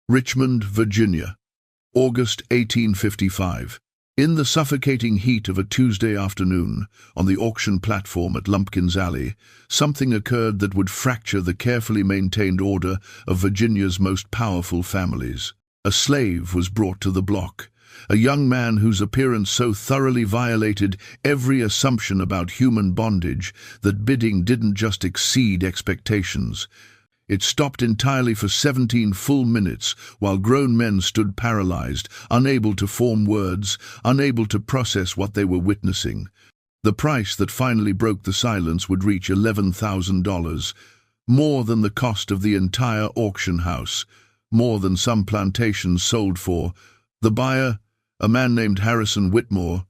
Richmond, Virginia, August 1855. In the suffocating heat of a Tuesday afternoon, on the auction platform at Lumpkin's Alley, something occurred that would fracture the carefully maintained order of Virginia's most powerful families. A slave was brought to the block, a young man whose appearance so thoroughly violated every assumption about human bondage that bidding didn't just exceed expectations. It stopped entirely for 17 full minutes, while grown men stood paralyzed, unable to form words, unable to process what they were witnessing. The price that finally broke the silence would reach $11,000, more than the cost of the entire auction house, more than some plantations sold for. The buyer, a man named Harrison Whitmore,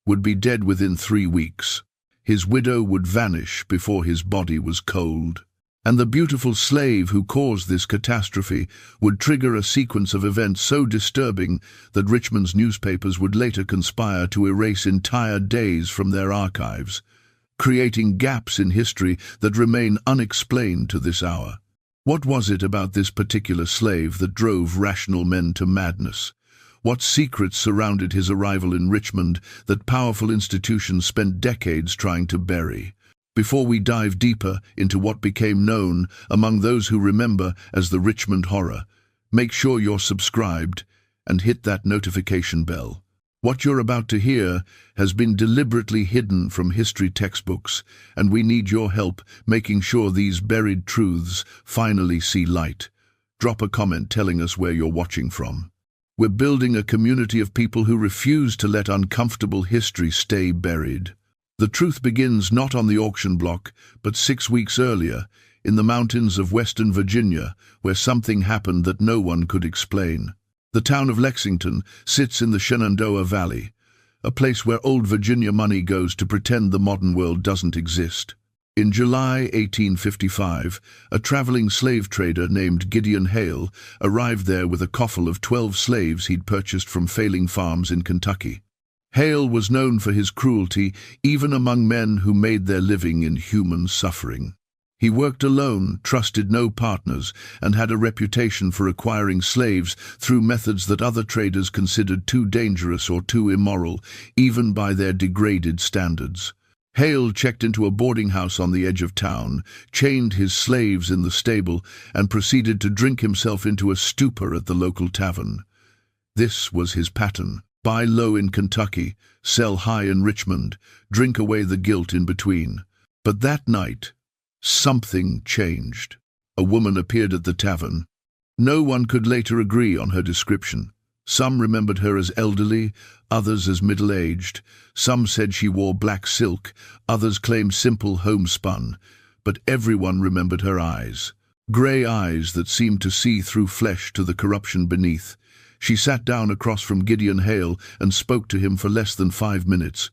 would be dead within 3 weeks. His widow would vanish before his body was cold. And the beautiful slave who caused this catastrophe would trigger a sequence of events so disturbing that Richmond's newspapers would later conspire to erase entire days from their archives, creating gaps in history that remain unexplained to this hour. What was it about this particular slave that drove rational men to madness? What secrets surrounded his arrival in Richmond that powerful institutions spent decades trying to bury? Before we dive deeper into what became known among those who remember as the Richmond Horror, make sure you're subscribed and hit that notification bell. What you're about to hear has been deliberately hidden from history textbooks, and we need your help making sure these buried truths finally see light. Drop a comment telling us where you're watching from. We're building a community of people who refuse to let uncomfortable history stay buried. The truth begins not on the auction block, but 6 weeks earlier, in the mountains of Western Virginia, where something happened that no one could explain. The town of Lexington sits in the Shenandoah Valley, a place where old Virginia money goes to pretend the modern world doesn't exist. In July 1855, a traveling slave trader named Gideon Hale arrived there with a coffle of 12 slaves he'd purchased from failing farms in Kentucky. Hale was known for his cruelty even among men who made their living in human suffering. He worked alone, trusted no partners, and had a reputation for acquiring slaves through methods that other traders considered too dangerous or too immoral, even by their degraded standards. Hale checked into a boarding house on the edge of town, chained his slaves in the stable, and proceeded to drink himself into a stupor at the local tavern. This was his pattern. Buy low in Kentucky, sell high in Richmond, drink away the guilt in between. But that night, something changed. A woman appeared at the tavern. No one could later agree on her description. Some remembered her as elderly, others as middle-aged. Some said she wore black silk, others claimed simple homespun. But everyone remembered her eyes. Grey eyes that seemed to see through flesh to the corruption beneath. She sat down across from Gideon Hale and spoke to him for less than 5 minutes.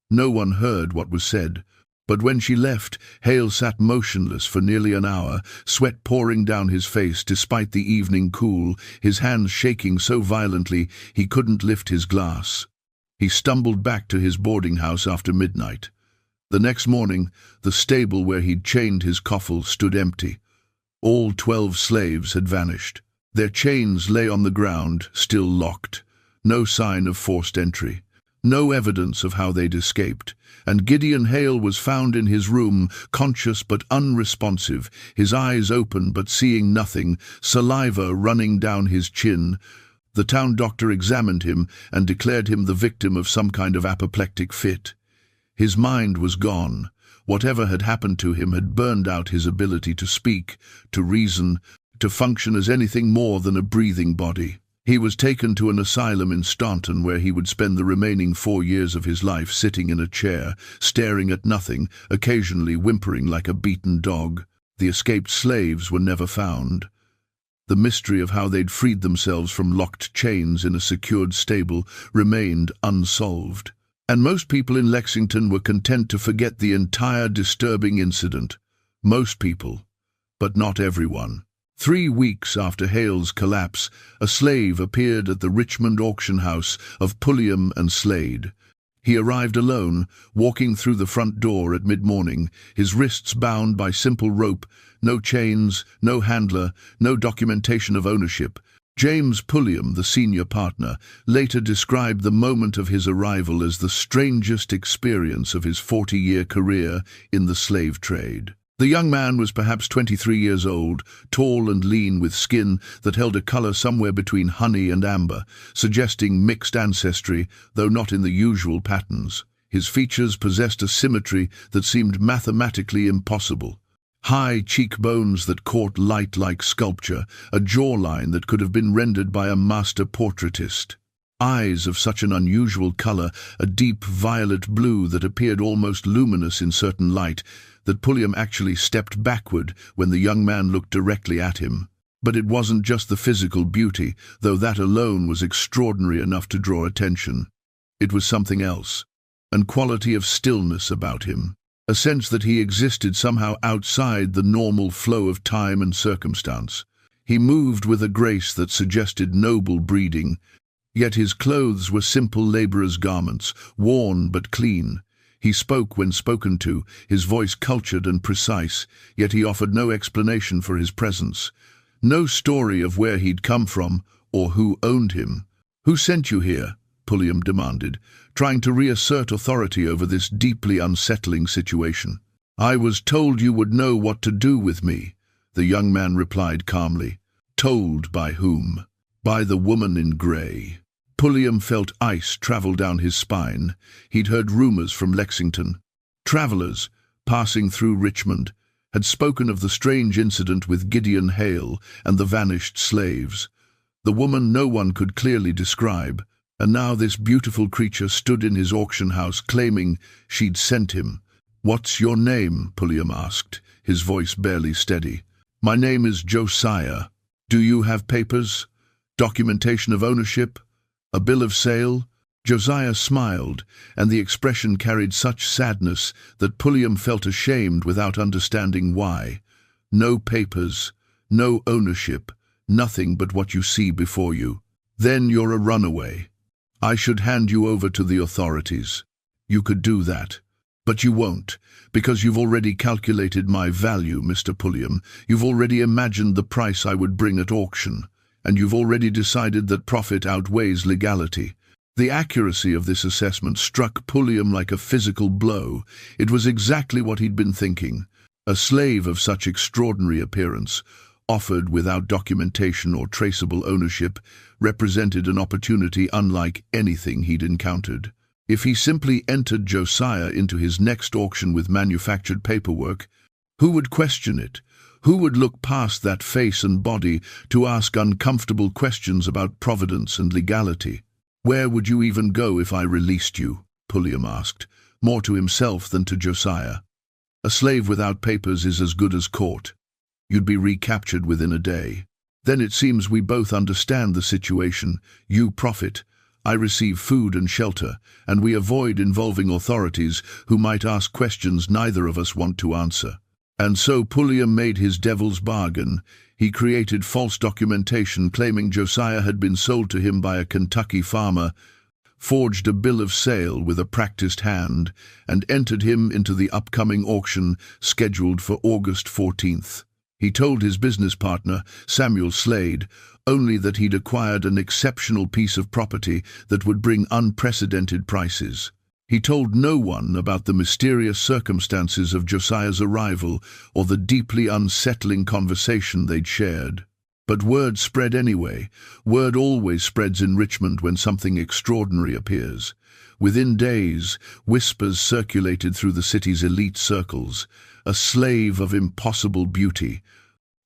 No one heard what was said, but when she left, Hale sat motionless for nearly an hour, sweat pouring down his face despite the evening cool, his hands shaking so violently he couldn't lift his glass. He stumbled back to his boarding house after midnight. The next morning, the stable where he'd chained his coffle stood empty. All 12 slaves had vanished. Their chains lay on the ground, still locked. No sign of forced entry. No evidence of how they'd escaped. And Gideon Hale was found in his room, conscious but unresponsive, his eyes open but seeing nothing, saliva running down his chin. The town doctor examined him and declared him the victim of some kind of apoplectic fit. His mind was gone. Whatever had happened to him had burned out his ability to speak, to reason, to function as anything more than a breathing body. He was taken to an asylum in Staunton where he would spend the remaining 4 years of his life sitting in a chair, staring at nothing, occasionally whimpering like a beaten dog. The escaped slaves were never found. The mystery of how they'd freed themselves from locked chains in a secured stable remained unsolved. And most people in Lexington were content to forget the entire disturbing incident. Most people, but not everyone. 3 weeks after Hale's collapse, a slave appeared at the Richmond auction house of Pulliam and Slade. He arrived alone, walking through the front door at mid-morning, his wrists bound by simple rope, no chains, no handler, no documentation of ownership, James Pulliam, the senior partner, later described the moment of his arrival as the strangest experience of his 40-year career in the slave trade. The young man was perhaps 23 years old, tall and lean with skin that held a color somewhere between honey and amber, suggesting mixed ancestry, though not in the usual patterns. His features possessed a symmetry that seemed mathematically impossible. High cheekbones that caught light like sculpture, a jawline that could have been rendered by a master portraitist. Eyes of such an unusual color, a deep violet blue that appeared almost luminous in certain light, that Pulliam actually stepped backward when the young man looked directly at him. But it wasn't just the physical beauty, though that alone was extraordinary enough to draw attention. It was something else, a quality of stillness about him, a sense that he existed somehow outside the normal flow of time and circumstance. He moved with a grace that suggested noble breeding, yet his clothes were simple laborer's garments, worn but clean. He spoke when spoken to, his voice cultured and precise, yet he offered no explanation for his presence. No story of where he'd come from or who owned him. "Who sent you here?" Pulliam demanded, trying to reassert authority over this deeply unsettling situation. "I was told you would know what to do with me," the young man replied calmly. "Told by whom?" "By the woman in grey." Pulliam felt ice travel down his spine. He'd heard rumors from Lexington. Travelers, passing through Richmond, had spoken of the strange incident with Gideon Hale and the vanished slaves. The woman no one could clearly describe, and now this beautiful creature stood in his auction house claiming she'd sent him. "What's your name?" Pulliam asked, his voice barely steady. "My name is Josiah. Do you have papers? Documentation of ownership? A bill of sale?" Josiah smiled, and the expression carried such sadness that Pulliam felt ashamed without understanding why. "No papers, no ownership, nothing but what you see before you. Then you're a runaway. I should hand you over to the authorities. You could do that. But you won't, because you've already calculated my value, Mr. Pulliam. You've already imagined the price I would bring at auction, and you've already decided that profit outweighs legality." The accuracy of this assessment struck Pulliam like a physical blow. It was exactly what he'd been thinking. A slave of such extraordinary appearance, offered without documentation or traceable ownership, represented an opportunity unlike anything he'd encountered. If he simply entered Josiah into his next auction with manufactured paperwork, who would question it? Who would look past that face and body to ask uncomfortable questions about providence and legality? "Where would you even go if I released you?" Pulliam asked, more to himself than to Josiah. "A slave without papers is as good as caught. You'd be recaptured within a day. Then it seems we both understand the situation. You profit, I receive food and shelter, and we avoid involving authorities who might ask questions neither of us want to answer." And so Pulliam made his devil's bargain. He created false documentation claiming Josiah had been sold to him by a Kentucky farmer, forged a bill of sale with a practiced hand, and entered him into the upcoming auction scheduled for August 14th. He told his business partner, Samuel Slade, only that he'd acquired an exceptional piece of property that would bring unprecedented prices. He told no one about the mysterious circumstances of Josiah's arrival or the deeply unsettling conversation they'd shared. But word spread anyway. Word always spreads in Richmond when something extraordinary appears. Within days, whispers circulated through the city's elite circles. A slave of impossible beauty.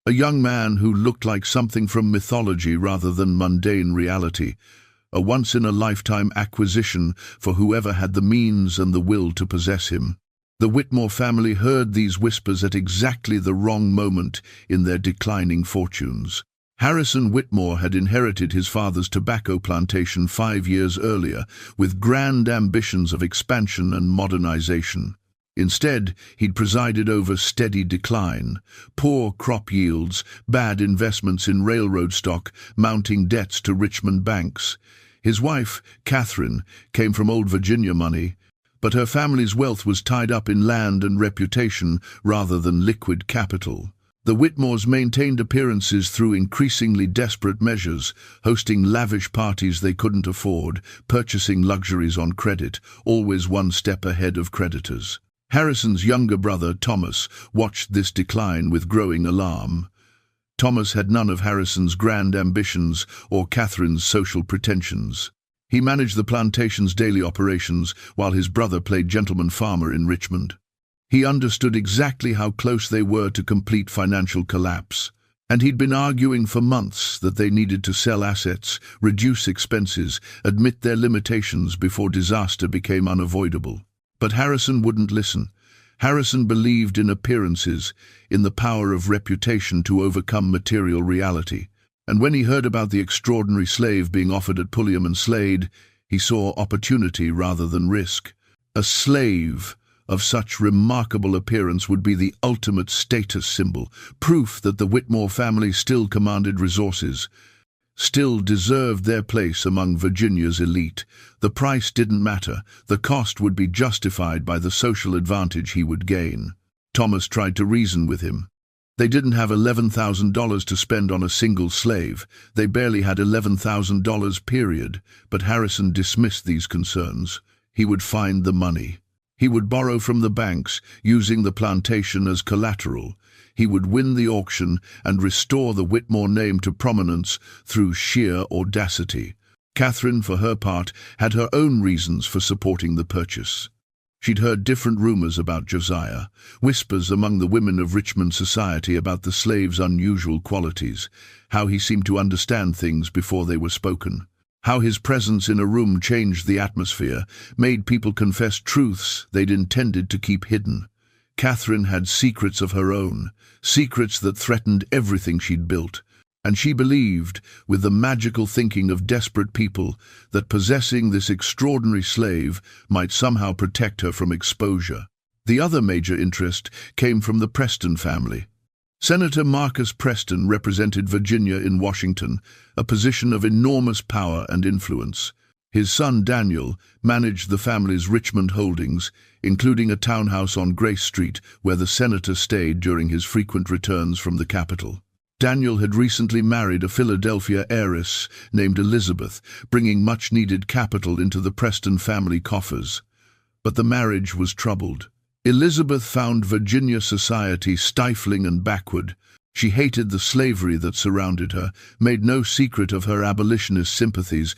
A young man who looked like something from mythology rather than mundane reality. A once-in-a-lifetime acquisition for whoever had the means and the will to possess him. The Whitmore family heard these whispers at exactly the wrong moment in their declining fortunes. Harrison Whitmore had inherited his father's tobacco plantation 5 years earlier, with grand ambitions of expansion and modernization. Instead, he'd presided over steady decline, poor crop yields, bad investments in railroad stock, mounting debts to Richmond banks. His wife, Catherine, came from old Virginia money, but her family's wealth was tied up in land and reputation rather than liquid capital. The Whitmores maintained appearances through increasingly desperate measures, hosting lavish parties they couldn't afford, purchasing luxuries on credit, always one step ahead of creditors. Harrison's younger brother, Thomas, watched this decline with growing alarm. Thomas had none of Harrison's grand ambitions or Catherine's social pretensions. He managed the plantation's daily operations while his brother played gentleman farmer in Richmond. He understood exactly how close they were to complete financial collapse, and he'd been arguing for months that they needed to sell assets, reduce expenses, admit their limitations before disaster became unavoidable. But Harrison wouldn't listen. Harrison believed in appearances, in the power of reputation to overcome material reality. And when he heard about the extraordinary slave being offered at Pulliam and Slade, he saw opportunity rather than risk. A slave of such remarkable appearance would be the ultimate status symbol, proof that the Whitmore family still commanded resources, still deserved their place among Virginia's elite. The price didn't matter. The cost would be justified by the social advantage he would gain. Thomas tried to reason with him. They didn't have $11,000 to spend on a single slave. They barely had $11,000, period. But Harrison dismissed these concerns. He would find the money. He would borrow from the banks, using the plantation as collateral. He would win the auction and restore the Whitmore name to prominence through sheer audacity. Catherine, for her part, had her own reasons for supporting the purchase. She'd heard different rumors about Josiah, whispers among the women of Richmond society about the slave's unusual qualities, how he seemed to understand things before they were spoken, how his presence in a room changed the atmosphere, made people confess truths they'd intended to keep hidden. Catherine had secrets of her own, secrets that threatened everything she'd built, and she believed, with the magical thinking of desperate people, that possessing this extraordinary slave might somehow protect her from exposure. The other major interest came from the Preston family. Senator Marcus Preston represented Virginia in Washington, a position of enormous power and influence. His son Daniel managed the family's Richmond holdings, including a townhouse on Grace Street where the senator stayed during his frequent returns from the capital. Daniel had recently married a Philadelphia heiress named Elizabeth, bringing much-needed capital into the Preston family coffers. But the marriage was troubled. Elizabeth found Virginia society stifling and backward. She hated the slavery that surrounded her, made no secret of her abolitionist sympathies,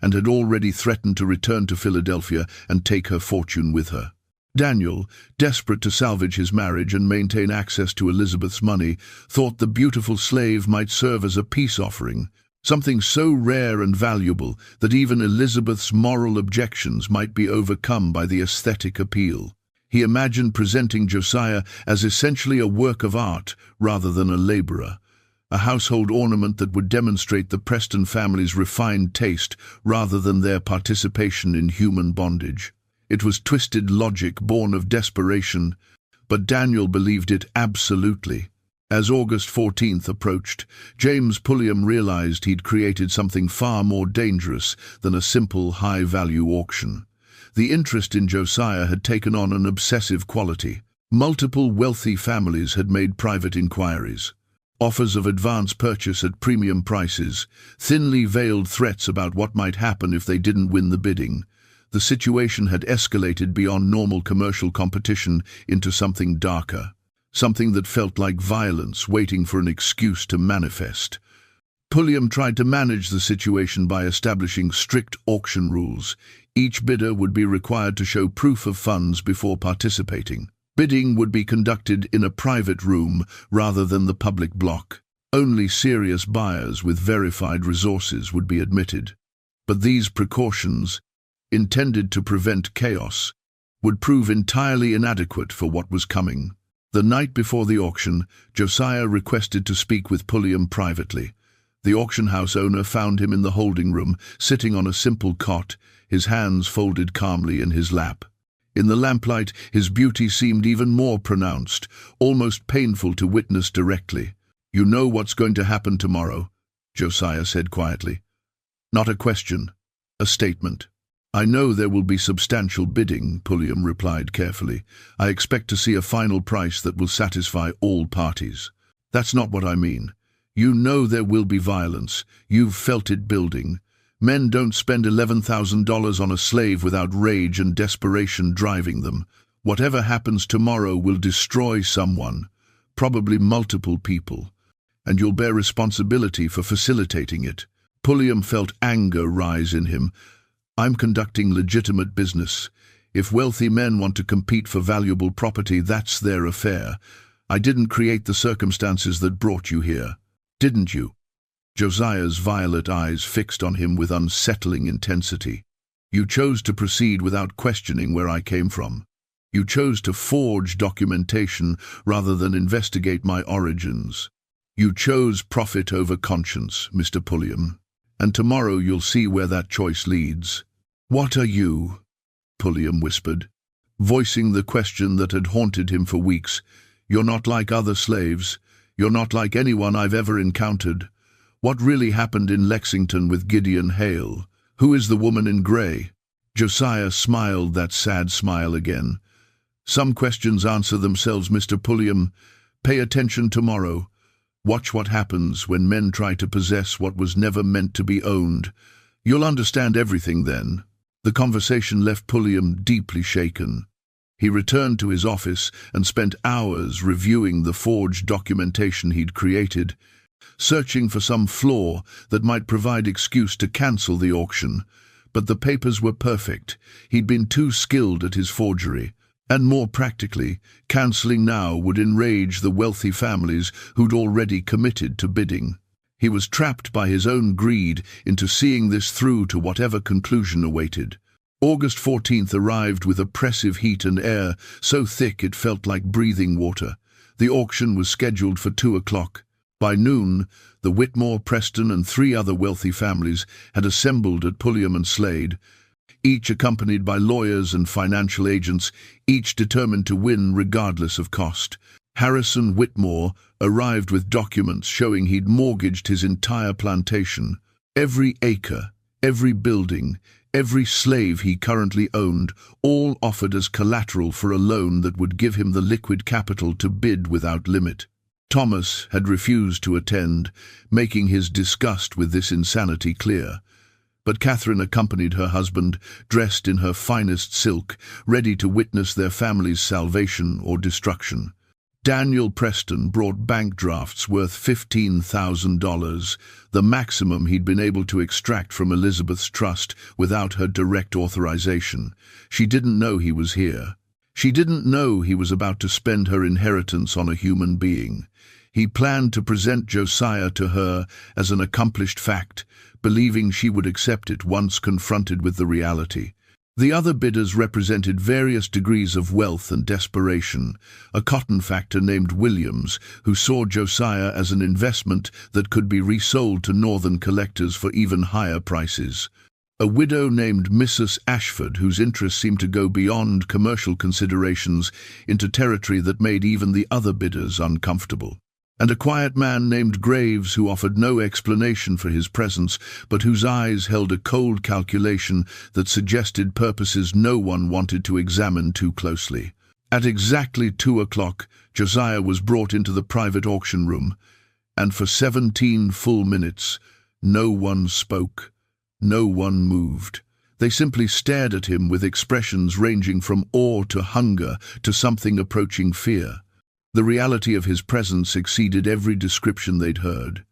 and had already threatened to return to Philadelphia and take her fortune with her. Daniel, desperate to salvage his marriage and maintain access to Elizabeth's money, thought the beautiful slave might serve as a peace offering, something so rare and valuable that even Elizabeth's moral objections might be overcome by the aesthetic appeal. He imagined presenting Josiah as essentially a work of art rather than a laborer, a household ornament that would demonstrate the Preston family's refined taste rather than their participation in human bondage. It was twisted logic born of desperation, but Daniel believed it absolutely. As August 14th approached, James Pulliam realized he'd created something far more dangerous than a simple high-value auction. The interest in Josiah had taken on an obsessive quality. Multiple wealthy families had made private inquiries. Offers of advance purchase at premium prices, thinly veiled threats about what might happen if they didn't win the bidding. The situation had escalated beyond normal commercial competition into something darker, something that felt like violence waiting for an excuse to manifest. Pulliam tried to manage the situation by establishing strict auction rules. Each bidder would be required to show proof of funds before participating. Bidding would be conducted in a private room rather than the public block. Only serious buyers with verified resources would be admitted. But these precautions, intended to prevent chaos, would prove entirely inadequate for what was coming. The night before the auction, Josiah requested to speak with Pulliam privately. The auction house owner found him in the holding room, sitting on a simple cot, his hands folded calmly in his lap. In the lamplight, his beauty seemed even more pronounced, almost painful to witness directly. "You know what's going to happen tomorrow," Josiah said quietly. "Not a question, a statement." "I know there will be substantial bidding," Pulliam replied carefully. "I expect to see a final price that will satisfy all parties." That's not what I mean. You know there will be violence. You've felt it building. Men don't spend $11,000 on a slave without rage and desperation driving them. Whatever happens tomorrow will destroy someone, probably multiple people, and you'll bear responsibility for facilitating it. Pulliam felt anger rise in him. I'm conducting legitimate business. If wealthy men want to compete for valuable property, that's their affair. I didn't create the circumstances that brought you here. Didn't you? Josiah's violet eyes fixed on him with unsettling intensity. You chose to proceed without questioning where I came from. You chose to forge documentation rather than investigate my origins. You chose profit over conscience, Mr. Pulliam. And tomorrow you'll see where that choice leads. What are you? Pulliam whispered, voicing the question that had haunted him for weeks. You're not like other slaves. You're not like anyone I've ever encountered. What really happened in Lexington with Gideon Hale? Who is the woman in grey? Josiah smiled that sad smile again. Some questions answer themselves, Mr. Pulliam. Pay attention tomorrow. Watch what happens when men try to possess what was never meant to be owned. You'll understand everything then. The conversation left Pulliam deeply shaken. He returned to his office and spent hours reviewing the forged documentation he'd created, searching for some flaw that might provide excuse to cancel the auction. But the papers were perfect. He'd been too skilled at his forgery. And more practically, cancelling now would enrage the wealthy families who'd already committed to bidding. He was trapped by his own greed into seeing this through to whatever conclusion awaited. August 14th arrived with oppressive heat and air so thick it felt like breathing water. The auction was scheduled for 2 o'clock. By noon, the Whitmore, Preston, and 3 other wealthy families had assembled at Pulliam and Slade, each accompanied by lawyers and financial agents, each determined to win regardless of cost. Harrison Whitmore arrived with documents showing he'd mortgaged his entire plantation. Every acre, every building, every slave he currently owned, all offered as collateral for a loan that would give him the liquid capital to bid without limit. Thomas had refused to attend, making his disgust with this insanity clear. But Catherine accompanied her husband, dressed in her finest silk, ready to witness their family's salvation or destruction. Daniel Preston brought bank drafts worth $15,000, the maximum he'd been able to extract from Elizabeth's trust without her direct authorization. She didn't know he was here. She didn't know he was about to spend her inheritance on a human being. He planned to present Josiah to her as an accomplished fact, believing she would accept it once confronted with the reality. The other bidders represented various degrees of wealth and desperation. A cotton factor named Williams, who saw Josiah as an investment that could be resold to northern collectors for even higher prices. A widow named Mrs. Ashford, whose interests seemed to go beyond commercial considerations into territory that made even the other bidders uncomfortable. And a quiet man named Graves, who offered no explanation for his presence, but whose eyes held a cold calculation that suggested purposes no one wanted to examine too closely. At exactly 2 o'clock, Josiah was brought into the private auction room, and for 17 full minutes, no one spoke, no one moved. They simply stared at him with expressions ranging from awe to hunger to something approaching fear. The reality of his presence exceeded every description they'd heard.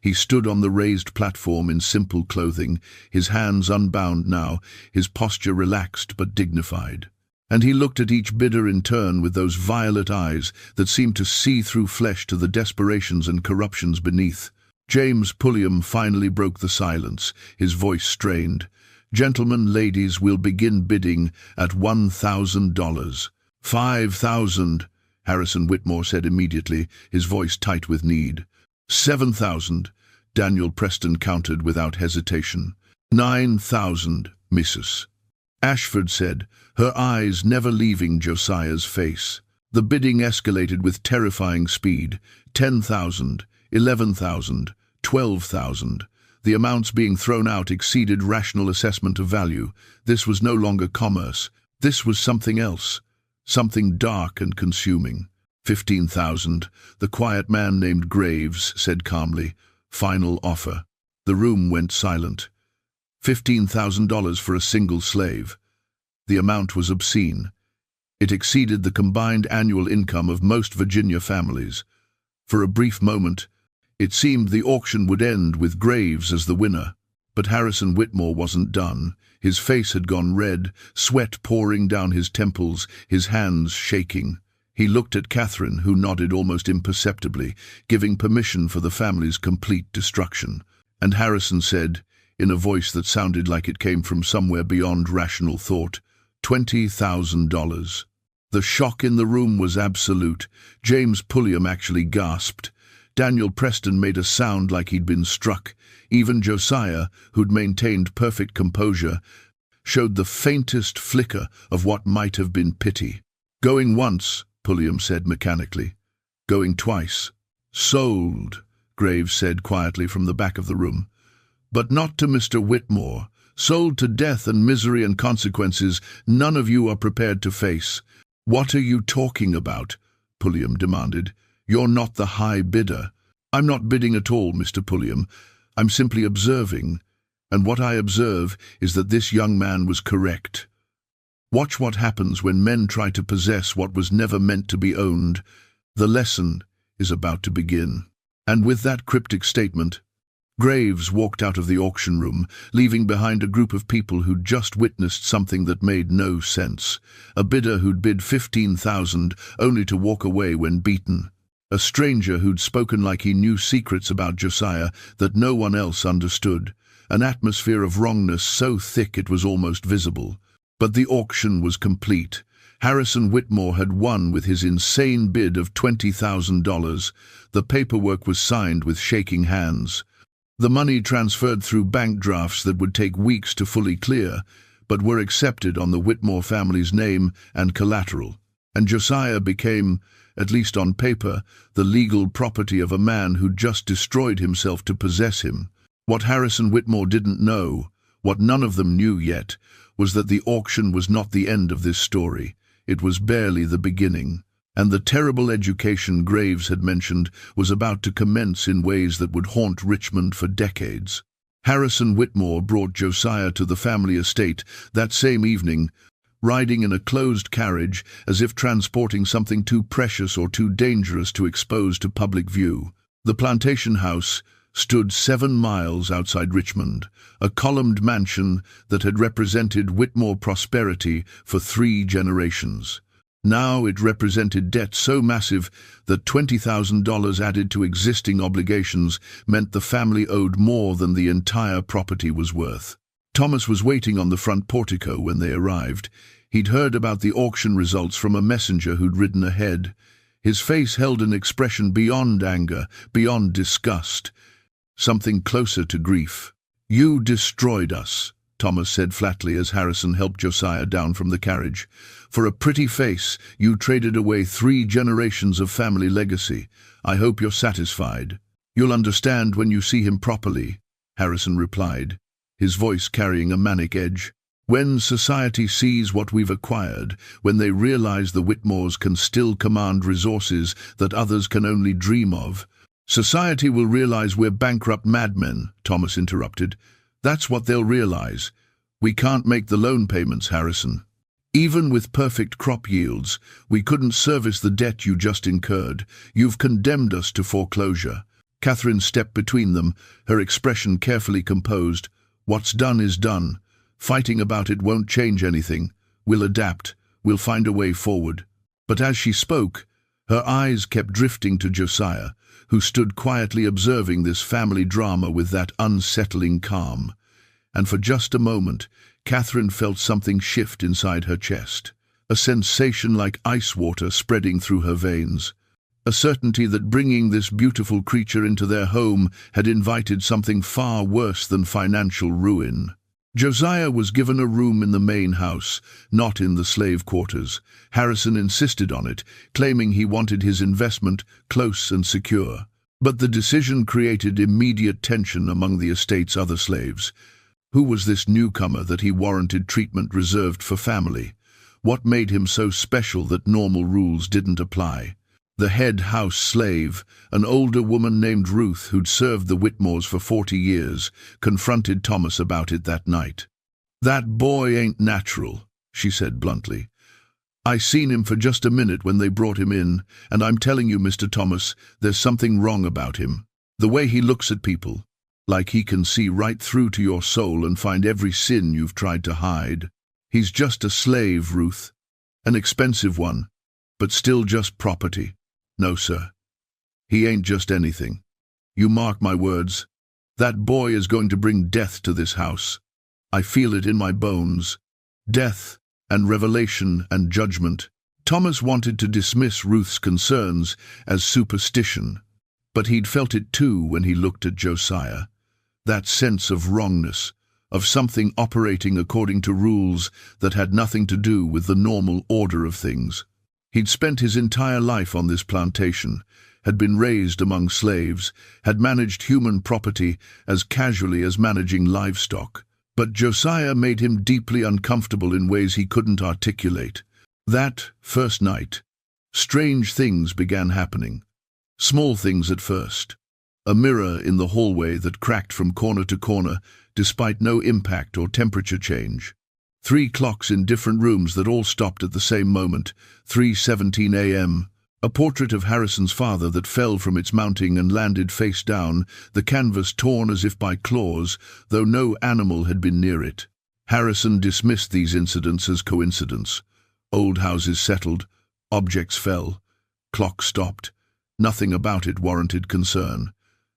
He stood on the raised platform in simple clothing, his hands unbound now, his posture relaxed but dignified. And he looked at each bidder in turn with those violet eyes that seemed to see through flesh to the desperations and corruptions beneath. James Pulliam finally broke the silence, his voice strained. "Gentlemen, ladies, we'll begin bidding at $1,000. $5,000. Harrison Whitmore said immediately, his voice tight with need. $7,000, Daniel Preston countered without hesitation. $9,000, Mrs. Ashford said, her eyes never leaving Josiah's face. The bidding escalated with terrifying speed. 10,000, 11,000, 12,000. The amounts being thrown out exceeded rational assessment of value. This was no longer commerce. This was something else. Something dark and consuming. 15,000, the quiet man named Graves said calmly. Final offer. The room went silent. $15,000 for a single slave. The amount was obscene. It exceeded the combined annual income of most Virginia families. For a brief moment, it seemed the auction would end with Graves as the winner. But Harrison Whitmore wasn't done. His face had gone red, sweat pouring down his temples, his hands shaking. He looked at Catherine, who nodded almost imperceptibly, giving permission for the family's complete destruction. And Harrison said, in a voice that sounded like it came from somewhere beyond rational thought, $20,000. The shock in the room was absolute. James Pulliam actually gasped. Daniel Preston made a sound like he'd been struck. Even Josiah, who'd maintained perfect composure, showed the faintest flicker of what might have been pity. Going once, Pulliam said mechanically. Going twice. Sold, Graves said quietly from the back of the room. But not to Mr. Whitmore. Sold to death and misery and consequences none of you are prepared to face. What are you talking about? Pulliam demanded. You're not the high bidder. I'm not bidding at all, Mr. Pulliam. I'm simply observing. And what I observe is that this young man was correct. Watch what happens when men try to possess what was never meant to be owned. The lesson is about to begin. And with that cryptic statement, Graves walked out of the auction room, leaving behind a group of people who'd just witnessed something that made no sense. A bidder who'd bid $15,000 only to walk away when beaten. A stranger who'd spoken like he knew secrets about Josiah that no one else understood. An atmosphere of wrongness so thick it was almost visible. But the auction was complete. Harrison Whitmore had won with his insane bid of $20,000. The paperwork was signed with shaking hands. The money transferred through bank drafts that would take weeks to fully clear, but were accepted on the Whitmore family's name and collateral. And Josiah became, at least on paper, the legal property of a man who'd just destroyed himself to possess him. What Harrison Whitmore didn't know, what none of them knew yet, was that the auction was not the end of this story. It was barely the beginning. And the terrible education Graves had mentioned was about to commence in ways that would haunt Richmond for decades. Harrison Whitmore brought Josiah to the family estate that same evening, riding in a closed carriage as if transporting something too precious or too dangerous to expose to public view. The plantation house stood 7 miles outside Richmond, a columned mansion that had represented Whitmore prosperity for 3 generations. Now it represented debt so massive that $20,000 added to existing obligations meant the family owed more than the entire property was worth. Thomas was waiting on the front portico when they arrived. He'd heard about the auction results from a messenger who'd ridden ahead. His face held an expression beyond anger, beyond disgust, something closer to grief. "You destroyed us," Thomas said flatly as Harrison helped Josiah down from the carriage. "For a pretty face, you traded away 3 generations of family legacy. I hope you're satisfied." "You'll understand when you see him properly," Harrison replied, his voice carrying a manic edge. "When society sees what we've acquired, when they realize the Whitmores can still command resources that others can only dream of." "Society will realize we're bankrupt madmen," Thomas interrupted. "That's what they'll realize. We can't make the loan payments, Harrison. Even with perfect crop yields, we couldn't service the debt you just incurred. You've condemned us to foreclosure." Catherine stepped between them, her expression carefully composed. "What's done is done. Fighting about it won't change anything. We'll adapt. We'll find a way forward." But as she spoke, her eyes kept drifting to Josiah, who stood quietly observing this family drama with that unsettling calm. And for just a moment, Catherine felt something shift inside her chest, a sensation like ice water spreading through her veins, a certainty that bringing this beautiful creature into their home had invited something far worse than financial ruin. Josiah was given a room in the main house, not in the slave quarters. Harrison insisted on it, claiming he wanted his investment close and secure. But the decision created immediate tension among the estate's other slaves. Who was this newcomer that he warranted treatment reserved for family? What made him so special that normal rules didn't apply? The head house slave, an older woman named Ruth who'd served the Whitmores for 40 years, confronted Thomas about it that night. "That boy ain't natural," she said bluntly. "I seen him for just a minute when they brought him in, and I'm telling you, Mr. Thomas, there's something wrong about him. The way he looks at people, like he can see right through to your soul and find every sin you've tried to hide. He's just a slave, Ruth. An expensive one, but still just property. No, sir. He ain't just anything. You mark my words. That boy is going to bring death to this house. I feel it in my bones. Death and revelation and judgment." Thomas wanted to dismiss Ruth's concerns as superstition, but he'd felt it too when he looked at Josiah. That sense of wrongness, of something operating according to rules that had nothing to do with the normal order of things. He'd spent his entire life on this plantation, had been raised among slaves, had managed human property as casually as managing livestock. But Josiah made him deeply uncomfortable in ways he couldn't articulate. That first night, strange things began happening. Small things at first. A mirror in the hallway that cracked from corner to corner, despite no impact or temperature change. 3 clocks in different rooms that all stopped at the same moment, 3:17 a.m. A portrait of Harrison's father that fell from its mounting and landed face down, the canvas torn as if by claws, though no animal had been near it. Harrison dismissed these incidents as coincidence. Old houses settled, objects fell, clocks stopped. Nothing about it warranted concern.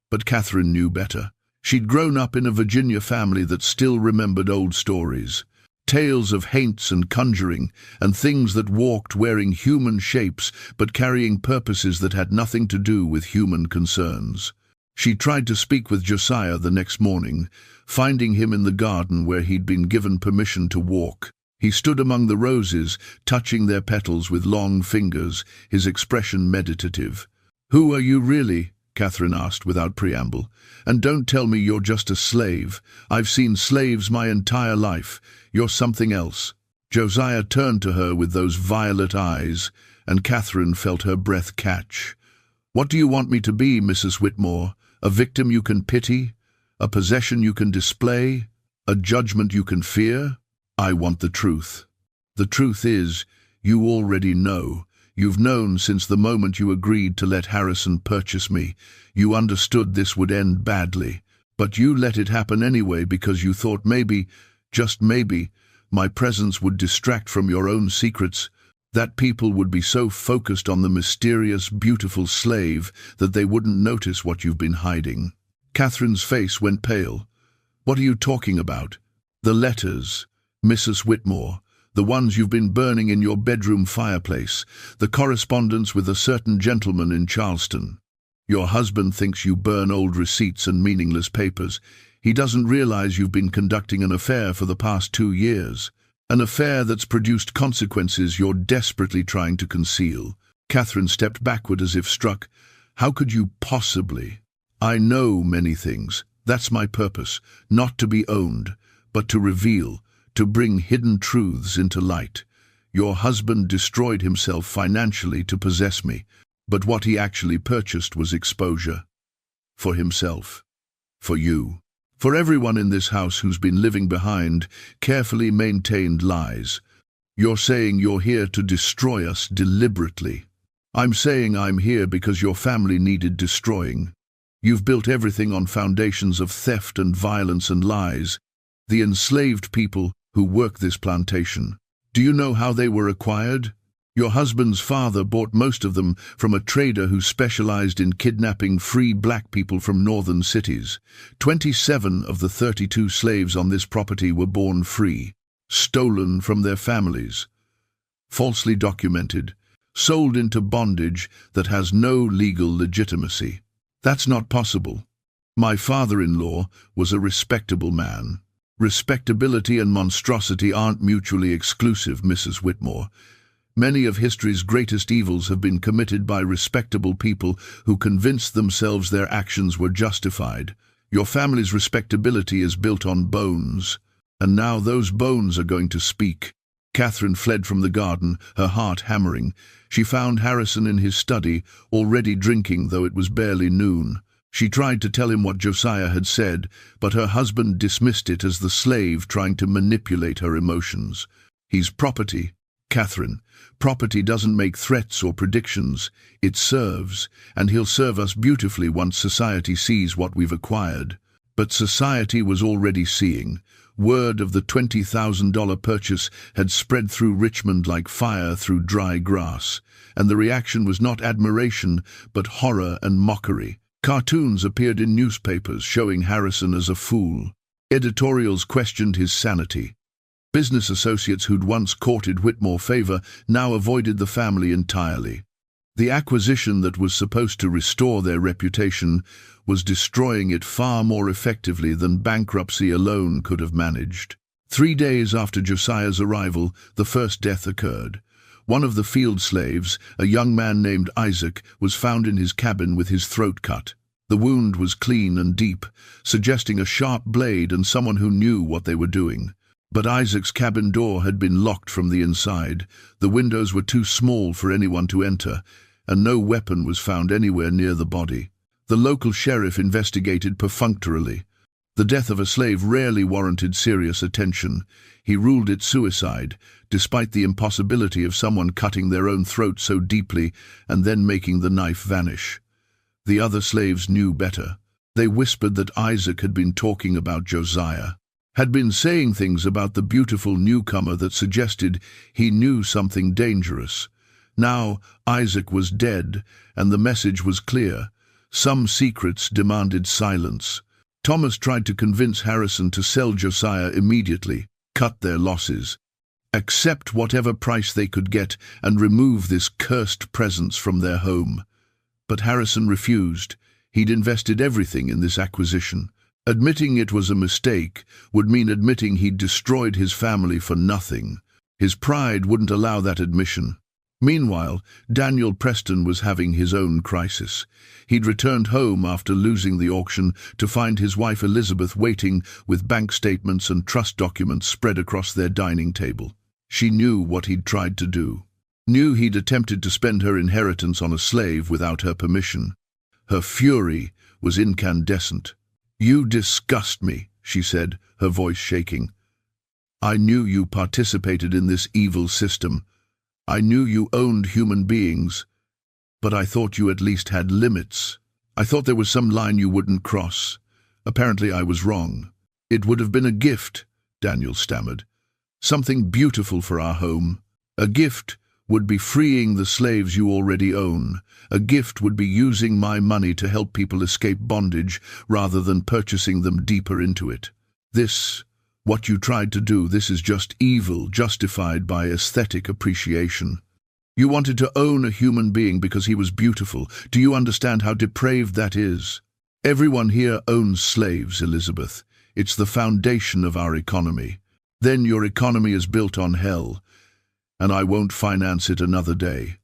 But Catherine knew better. She'd grown up in a Virginia family that still remembered old stories. Tales of haints and conjuring, and things that walked wearing human shapes but carrying purposes that had nothing to do with human concerns. She tried to speak with Josiah the next morning, finding him in the garden where he'd been given permission to walk. He stood among the roses, touching their petals with long fingers, his expression meditative. "Who are you really?" Catherine asked without preamble. "And don't tell me you're just a slave. I've seen slaves my entire life. You're something else." Josiah turned to her with those violet eyes, and Catherine felt her breath catch. "What do you want me to be, Mrs. Whitmore? A victim you can pity? A possession you can display? A judgment you can fear? I want the truth. The truth is, you already know. You've known since the moment you agreed to let Harrison purchase me. You understood this would end badly. But you let it happen anyway because you thought maybe, just maybe, my presence would distract from your own secrets, that people would be so focused on the mysterious, beautiful slave that they wouldn't notice what you've been hiding." Catherine's face went pale. "What are you talking about?" "The letters, Mrs. Whitmore. The ones you've been burning in your bedroom fireplace, the correspondence with a certain gentleman in Charleston. Your husband thinks you burn old receipts and meaningless papers. He doesn't realize you've been conducting an affair for the past 2 years. An affair that's produced consequences you're desperately trying to conceal." Catherine stepped backward as if struck. "How could you possibly?" "I know many things. That's my purpose, not to be owned, but to reveal, to bring hidden truths into light. Your husband destroyed himself financially to possess me, but what he actually purchased was exposure. For himself. For you. For everyone in this house who's been living behind carefully maintained lies. You're saying you're here to destroy us deliberately. I'm saying I'm here because your family needed destroying. You've built everything on foundations of theft and violence and lies. The enslaved people who work this plantation. Do you know how they were acquired? Your husband's father bought most of them from a trader who specialized in kidnapping free black people from northern cities. 27 of the 32 slaves on this property were born free, stolen from their families, falsely documented, sold into bondage that has no legal legitimacy. That's not possible. My father-in-law was a respectable man. Respectability and monstrosity aren't mutually exclusive, Mrs. Whitmore. Many of history's greatest evils have been committed by respectable people who convinced themselves their actions were justified. Your family's respectability is built on bones, and now those bones are going to speak. Catherine fled from the garden, her heart hammering. She found Harrison in his study, already drinking, though it was barely noon. She tried to tell him what Josiah had said, but her husband dismissed it as the slave trying to manipulate her emotions. "He's property, Catherine. Property doesn't make threats or predictions. It serves, and he'll serve us beautifully once society sees what we've acquired." But society was already seeing. Word of the $20,000 purchase had spread through Richmond like fire through dry grass, and the reaction was not admiration, but horror and mockery. Cartoons appeared in newspapers showing Harrison as a fool. Editorials questioned his sanity. Business associates who'd once courted Whitmore favor now avoided the family entirely. The acquisition that was supposed to restore their reputation was destroying it far more effectively than bankruptcy alone could have managed. 3 days after Josiah's arrival, the first death occurred. One of the field slaves, a young man named Isaac, was found in his cabin with his throat cut. The wound was clean and deep, suggesting a sharp blade and someone who knew what they were doing. But Isaac's cabin door had been locked from the inside. The windows were too small for anyone to enter, and no weapon was found anywhere near the body. The local sheriff investigated perfunctorily. The death of a slave rarely warranted serious attention. He ruled it suicide, despite the impossibility of someone cutting their own throat so deeply and then making the knife vanish. The other slaves knew better. They whispered that Isaac had been talking about Josiah, had been saying things about the beautiful newcomer that suggested he knew something dangerous. Now Isaac was dead, and the message was clear. Some secrets demanded silence. Thomas tried to convince Harrison to sell Josiah immediately, cut their losses, accept whatever price they could get, and remove this cursed presence from their home. But Harrison refused. He'd invested everything in this acquisition. Admitting it was a mistake would mean admitting he'd destroyed his family for nothing. His pride wouldn't allow that admission. Meanwhile, Daniel Preston was having his own crisis. He'd returned home after losing the auction to find his wife Elizabeth waiting with bank statements and trust documents spread across their dining table. She knew what he'd tried to do. Knew he'd attempted to spend her inheritance on a slave without her permission. Her fury was incandescent. "You disgust me," she said, her voice shaking. "I knew you participated in this evil system. I knew you owned human beings, but I thought you at least had limits. I thought there was some line you wouldn't cross. Apparently I was wrong." "It would have been a gift," Daniel stammered. "Something beautiful for our home. A gift would be freeing the slaves you already own. A gift would be using my money to help people escape bondage rather than purchasing them deeper into it. What you tried to do, this is just evil justified by aesthetic appreciation. You wanted to own a human being because he was beautiful. Do you understand how depraved that is? Everyone here owns slaves, Elizabeth. It's the foundation of our economy. Then your economy is built on hell, and I won't finance it another day.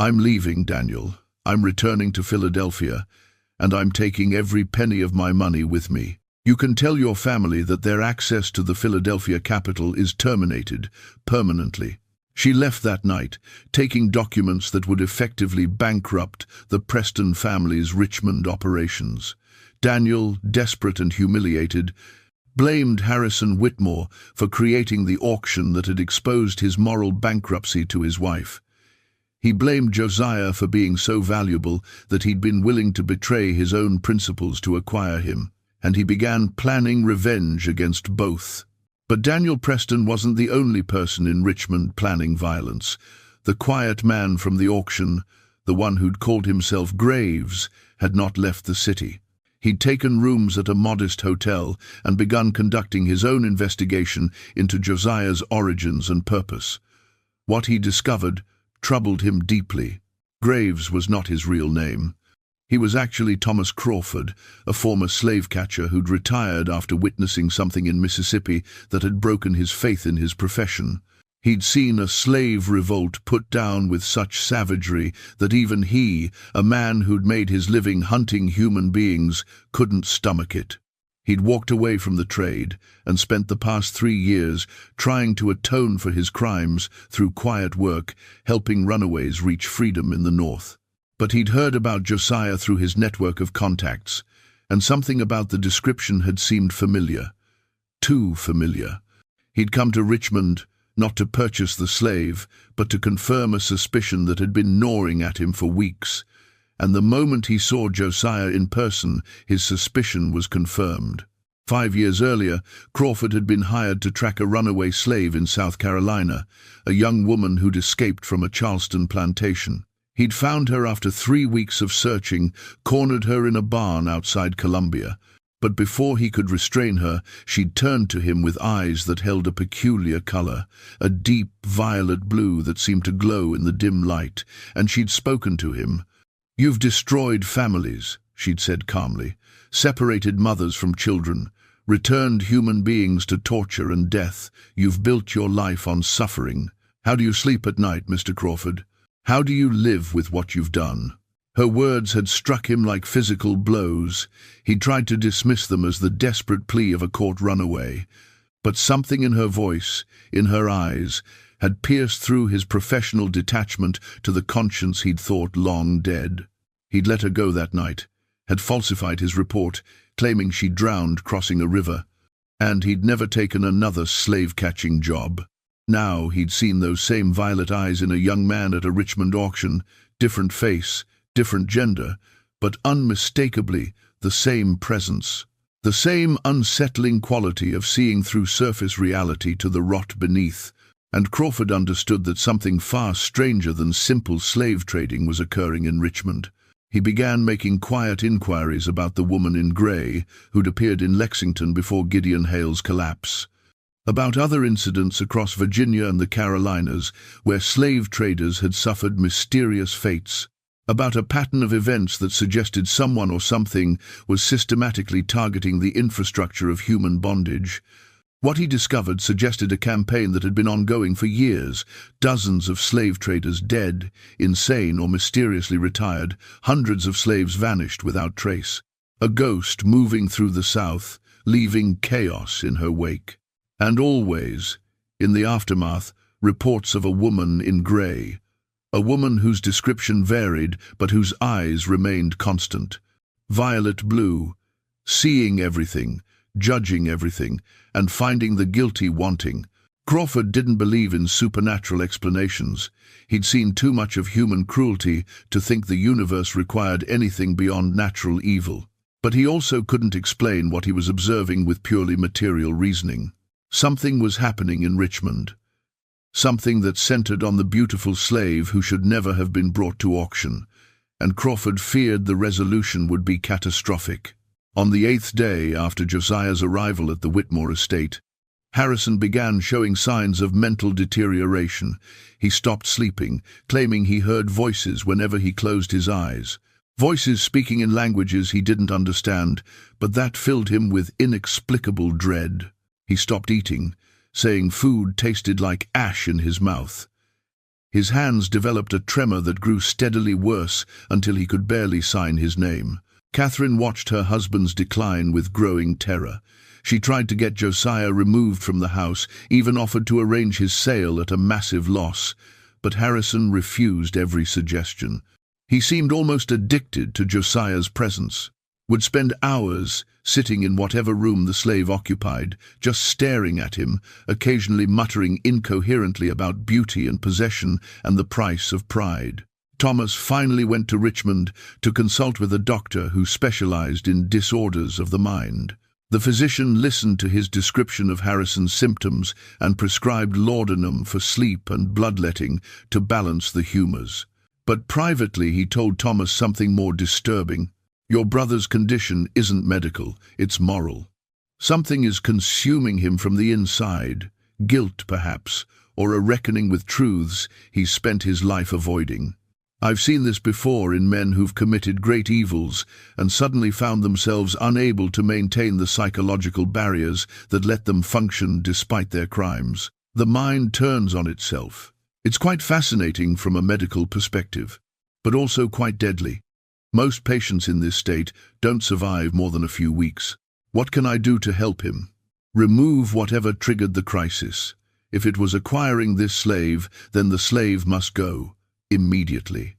I'm leaving, Daniel. I'm returning to Philadelphia, and I'm taking every penny of my money with me. You can tell your family that their access to the Philadelphia capital is terminated permanently." She left that night, taking documents that would effectively bankrupt the Preston family's Richmond operations. Daniel, desperate and humiliated, blamed Harrison Whitmore for creating the auction that had exposed his moral bankruptcy to his wife. He blamed Josiah for being so valuable that he'd been willing to betray his own principles to acquire him, and he began planning revenge against both. But Daniel Preston wasn't the only person in Richmond planning violence. The quiet man from the auction, the one who'd called himself Graves, had not left the city. He'd taken rooms at a modest hotel and begun conducting his own investigation into Josiah's origins and purpose. What he discovered troubled him deeply. Graves was not his real name. He was actually Thomas Crawford, a former slave catcher who'd retired after witnessing something in Mississippi that had broken his faith in his profession. He'd seen a slave revolt put down with such savagery that even he, a man who'd made his living hunting human beings, couldn't stomach it. He'd walked away from the trade and spent the past 3 years trying to atone for his crimes through quiet work, helping runaways reach freedom in the north. But he'd heard about Josiah through his network of contacts, and something about the description had seemed familiar. Too familiar. He'd come to Richmond not to purchase the slave, but to confirm a suspicion that had been gnawing at him for weeks. And the moment he saw Josiah in person, his suspicion was confirmed. 5 years earlier, Crawford had been hired to track a runaway slave in South Carolina, a young woman who'd escaped from a Charleston plantation. He'd found her after 3 weeks of searching, cornered her in a barn outside Columbia. But before he could restrain her, she'd turned to him with eyes that held a peculiar color, a deep violet blue that seemed to glow in the dim light, and she'd spoken to him. "You've destroyed families," she'd said calmly, "separated mothers from children, returned human beings to torture and death. You've built your life on suffering. How do you sleep at night, Mr. Crawford? How do you live with what you've done?" Her words had struck him like physical blows. He'd tried to dismiss them as the desperate plea of a caught runaway. But something in her voice, in her eyes, had pierced through his professional detachment to the conscience he'd thought long dead. He'd let her go that night, had falsified his report, claiming she'd drowned crossing a river, and he'd never taken another slave-catching job. Now he'd seen those same violet eyes in a young man at a Richmond auction, different face, different gender, but unmistakably the same presence. The same unsettling quality of seeing through surface reality to the rot beneath. And Crawford understood that something far stranger than simple slave trading was occurring in Richmond. He began making quiet inquiries about the woman in grey who'd appeared in Lexington before Gideon Hale's collapse. About other incidents across Virginia and the Carolinas where slave traders had suffered mysterious fates. About a pattern of events that suggested someone or something was systematically targeting the infrastructure of human bondage. What he discovered suggested a campaign that had been ongoing for years. Dozens of slave traders dead, insane or mysteriously retired, hundreds of slaves vanished without trace. A ghost moving through the South, leaving chaos in her wake. And always, in the aftermath, reports of a woman in grey. A woman whose description varied, but whose eyes remained constant. Violet blue, seeing everything, judging everything, and finding the guilty wanting. Crawford didn't believe in supernatural explanations. He'd seen too much of human cruelty to think the universe required anything beyond natural evil. But he also couldn't explain what he was observing with purely material reasoning. Something was happening in Richmond. Something that centered on the beautiful slave who should never have been brought to auction, and Crawford feared the resolution would be catastrophic. On the 8th day after Josiah's arrival at the Whitmore estate, Harrison began showing signs of mental deterioration. He stopped sleeping, claiming he heard voices whenever he closed his eyes. Voices speaking in languages he didn't understand, but that filled him with inexplicable dread. He stopped eating, saying food tasted like ash in his mouth. His hands developed a tremor that grew steadily worse until he could barely sign his name. Catherine watched her husband's decline with growing terror. She tried to get Josiah removed from the house, even offered to arrange his sale at a massive loss, but Harrison refused every suggestion. He seemed almost addicted to Josiah's presence, would spend hours sitting in whatever room the slave occupied, just staring at him, occasionally muttering incoherently about beauty and possession and the price of pride. Thomas finally went to Richmond to consult with a doctor who specialized in disorders of the mind. The physician listened to his description of Harrison's symptoms and prescribed laudanum for sleep and bloodletting to balance the humors. But privately he told Thomas something more disturbing. "Your brother's condition isn't medical, it's moral. Something is consuming him from the inside, guilt perhaps, or a reckoning with truths he's spent his life avoiding. I've seen this before in men who've committed great evils and suddenly found themselves unable to maintain the psychological barriers that let them function despite their crimes. The mind turns on itself. It's quite fascinating from a medical perspective, but also quite deadly. Most patients in this state don't survive more than a few weeks. What can I do to help him? Remove whatever triggered the crisis. If it was acquiring this slave, then the slave must go, immediately,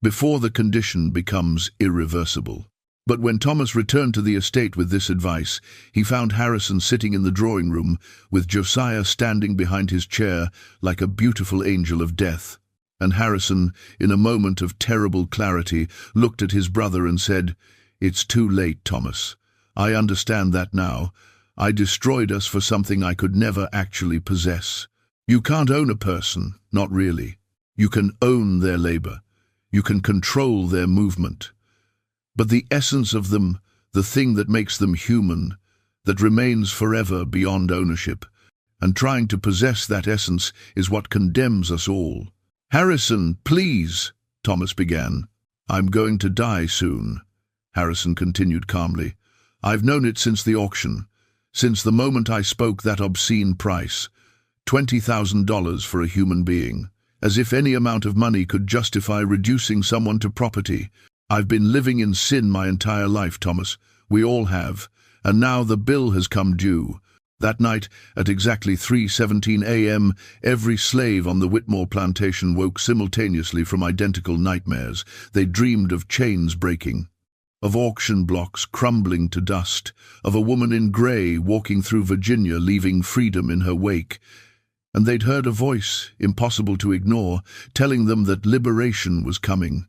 before the condition becomes irreversible. But when Thomas returned to the estate with this advice, he found Harrison sitting in the drawing room, with Josiah standing behind his chair like a beautiful angel of death. And Harrison, in a moment of terrible clarity, looked at his brother and said, "It's too late, Thomas. I understand that now. I destroyed us for something I could never actually possess. You can't own a person, not really. You can own their labor. You can control their movement. But the essence of them, the thing that makes them human, that remains forever beyond ownership, and trying to possess that essence is what condemns us all." "Harrison, please," Thomas began. "I'm going to die soon," Harrison continued calmly. "I've known it since the auction. Since the moment I spoke that obscene price, $20,000 for a human being, as if any amount of money could justify reducing someone to property. I've been living in sin my entire life, Thomas. We all have. And now the bill has come due. That night, at exactly 3:17 a.m., every slave on the Whitmore plantation woke simultaneously from identical nightmares. They dreamed of chains breaking, of auction blocks crumbling to dust, of a woman in grey walking through Virginia leaving freedom in her wake. And they'd heard a voice, impossible to ignore, telling them that liberation was coming,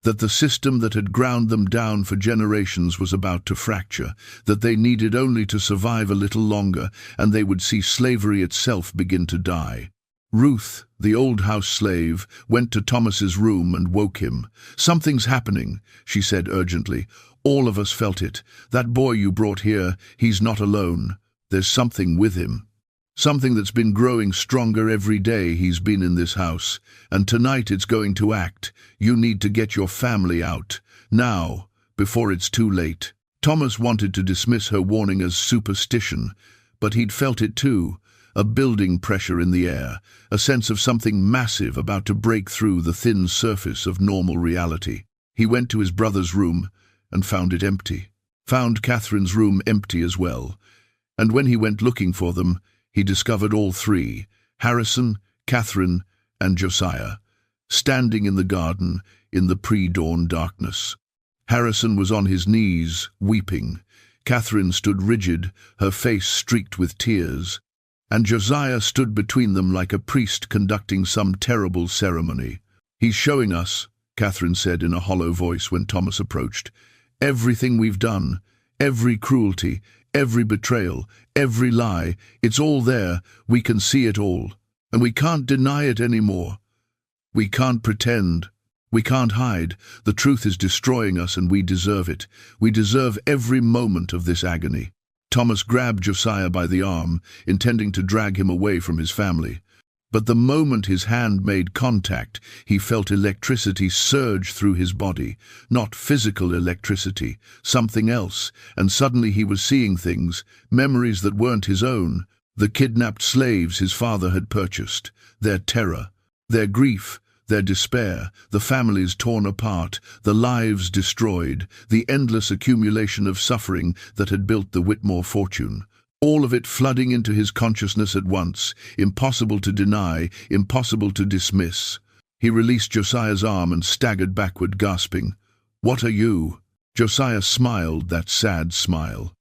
that the system that had ground them down for generations was about to fracture, that they needed only to survive a little longer, and they would see slavery itself begin to die. Ruth, the old house slave, went to Thomas's room and woke him. "Something's happening," she said urgently. "All of us felt it. That boy you brought here, he's not alone. There's something with him. Something that's been growing stronger every day he's been in this house. And tonight it's going to act. You need to get your family out. Now, before it's too late." Thomas wanted to dismiss her warning as superstition, but he'd felt it too. A building pressure in the air, a sense of something massive about to break through the thin surface of normal reality. He went to his brother's room and found it empty. Found Catherine's room empty as well. And when he went looking for them, he discovered all three, Harrison, Catherine, and Josiah, standing in the garden in the pre-dawn darkness. Harrison was on his knees, weeping. Catherine stood rigid, her face streaked with tears. And Josiah stood between them like a priest conducting some terrible ceremony. "He's showing us," Catherine said in a hollow voice when Thomas approached, "everything we've done, every cruelty, every betrayal, every lie. It's all there. We can see it all. And we can't deny it anymore. We can't pretend. We can't hide. The truth is destroying us, and we deserve it. We deserve every moment of this agony." Thomas grabbed Josiah by the arm, intending to drag him away from his family. But the moment his hand made contact, he felt electricity surge through his body. Not physical electricity, something else, and suddenly he was seeing things, memories that weren't his own, the kidnapped slaves his father had purchased, their terror, their grief, their despair, the families torn apart, the lives destroyed, the endless accumulation of suffering that had built the Whitmore fortune. All of it flooding into his consciousness at once, impossible to deny, impossible to dismiss. He released Josiah's arm and staggered backward, gasping, "What are you?" Josiah smiled, that sad smile.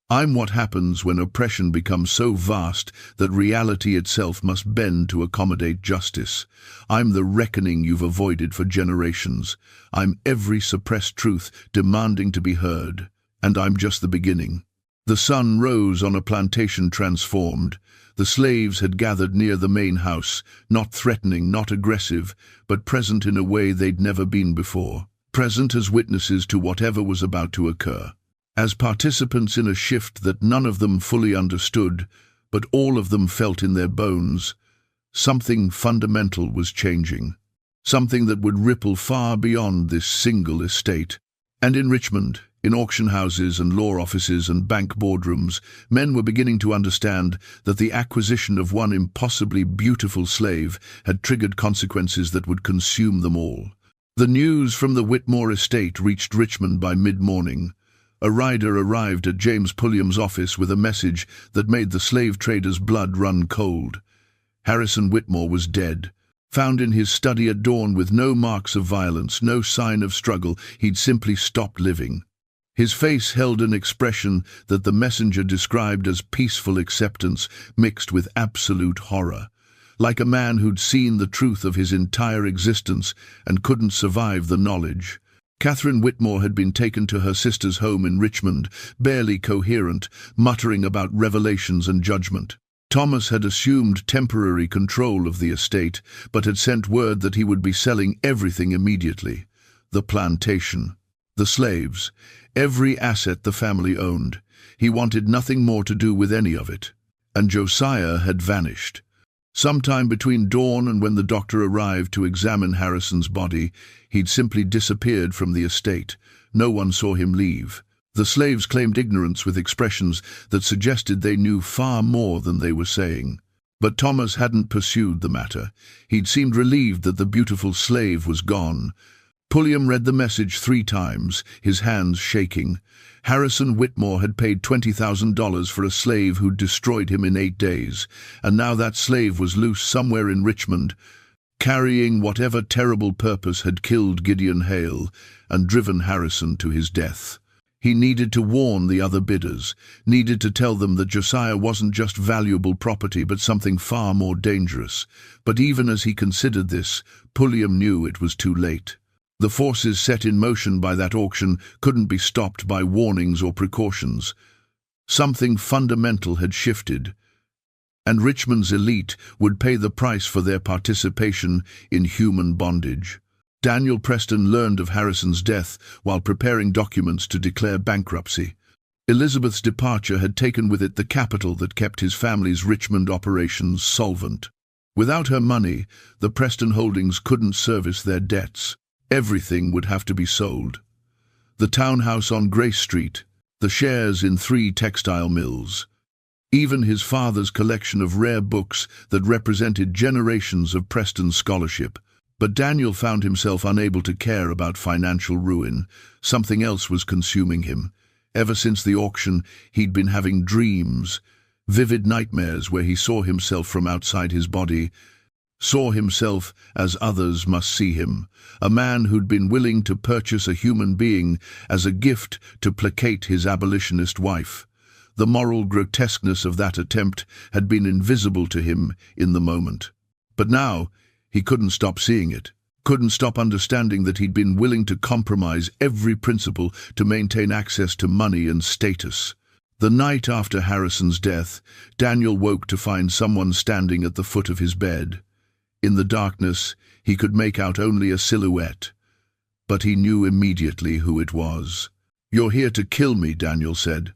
"I'm what happens when oppression becomes so vast that reality itself must bend to accommodate justice. I'm the reckoning you've avoided for generations. I'm every suppressed truth demanding to be heard. And I'm just the beginning." The sun rose on a plantation transformed. The slaves had gathered near the main house, not threatening, not aggressive, but present in a way they'd never been before. Present as witnesses to whatever was about to occur. As participants in a shift that none of them fully understood, but all of them felt in their bones. Something fundamental was changing. Something that would ripple far beyond this single estate. And in Richmond, in auction houses and law offices and bank boardrooms, men were beginning to understand that the acquisition of one impossibly beautiful slave had triggered consequences that would consume them all. The news from the Whitmore estate reached Richmond by mid-morning. A rider arrived at James Pulliam's office with a message that made the slave trader's blood run cold. Harrison Whitmore was dead. Found in his study at dawn with no marks of violence, no sign of struggle, he'd simply stopped living. His face held an expression that the messenger described as peaceful acceptance mixed with absolute horror, like a man who'd seen the truth of his entire existence and couldn't survive the knowledge. Catherine Whitmore had been taken to her sister's home in Richmond, barely coherent, muttering about revelations and judgment. Thomas had assumed temporary control of the estate, but had sent word that he would be selling everything immediately. The plantation, the slaves, every asset the family owned. He wanted nothing more to do with any of it. And Josiah had vanished. Sometime between dawn and when the doctor arrived to examine Harrison's body, he'd simply disappeared from the estate. No one saw him leave. The slaves claimed ignorance with expressions that suggested they knew far more than they were saying. But Thomas hadn't pursued the matter. He'd seemed relieved that the beautiful slave was gone. Pulliam read the message 3 times, his hands shaking. Harrison Whitmore had paid $20,000 for a slave who'd destroyed him in 8 days, and now that slave was loose somewhere in Richmond, carrying whatever terrible purpose had killed Gideon Hale and driven Harrison to his death. He needed to warn the other bidders, needed to tell them that Josiah wasn't just valuable property but something far more dangerous. But even as he considered this, Pulliam knew it was too late. The forces set in motion by that auction couldn't be stopped by warnings or precautions. Something fundamental had shifted, and Richmond's elite would pay the price for their participation in human bondage. Daniel Preston learned of Harrison's death while preparing documents to declare bankruptcy. Elizabeth's departure had taken with it the capital that kept his family's Richmond operations solvent. Without her money, the Preston holdings couldn't service their debts. Everything would have to be sold. The townhouse on Grace Street, the shares in 3 textile mills, even his father's collection of rare books that represented generations of Preston scholarship. But Daniel found himself unable to care about financial ruin. Something else was consuming him. Ever since the auction, he'd been having dreams, vivid nightmares where he saw himself from outside his body, saw himself as others must see him, a man who'd been willing to purchase a human being as a gift to placate his abolitionist wife. The moral grotesqueness of that attempt had been invisible to him in the moment. But now, he couldn't stop seeing it, couldn't stop understanding that he'd been willing to compromise every principle to maintain access to money and status. The night after Harrison's death, Daniel woke to find someone standing at the foot of his bed. In the darkness, he could make out only a silhouette, but he knew immediately who it was. "You're here to kill me," Daniel said,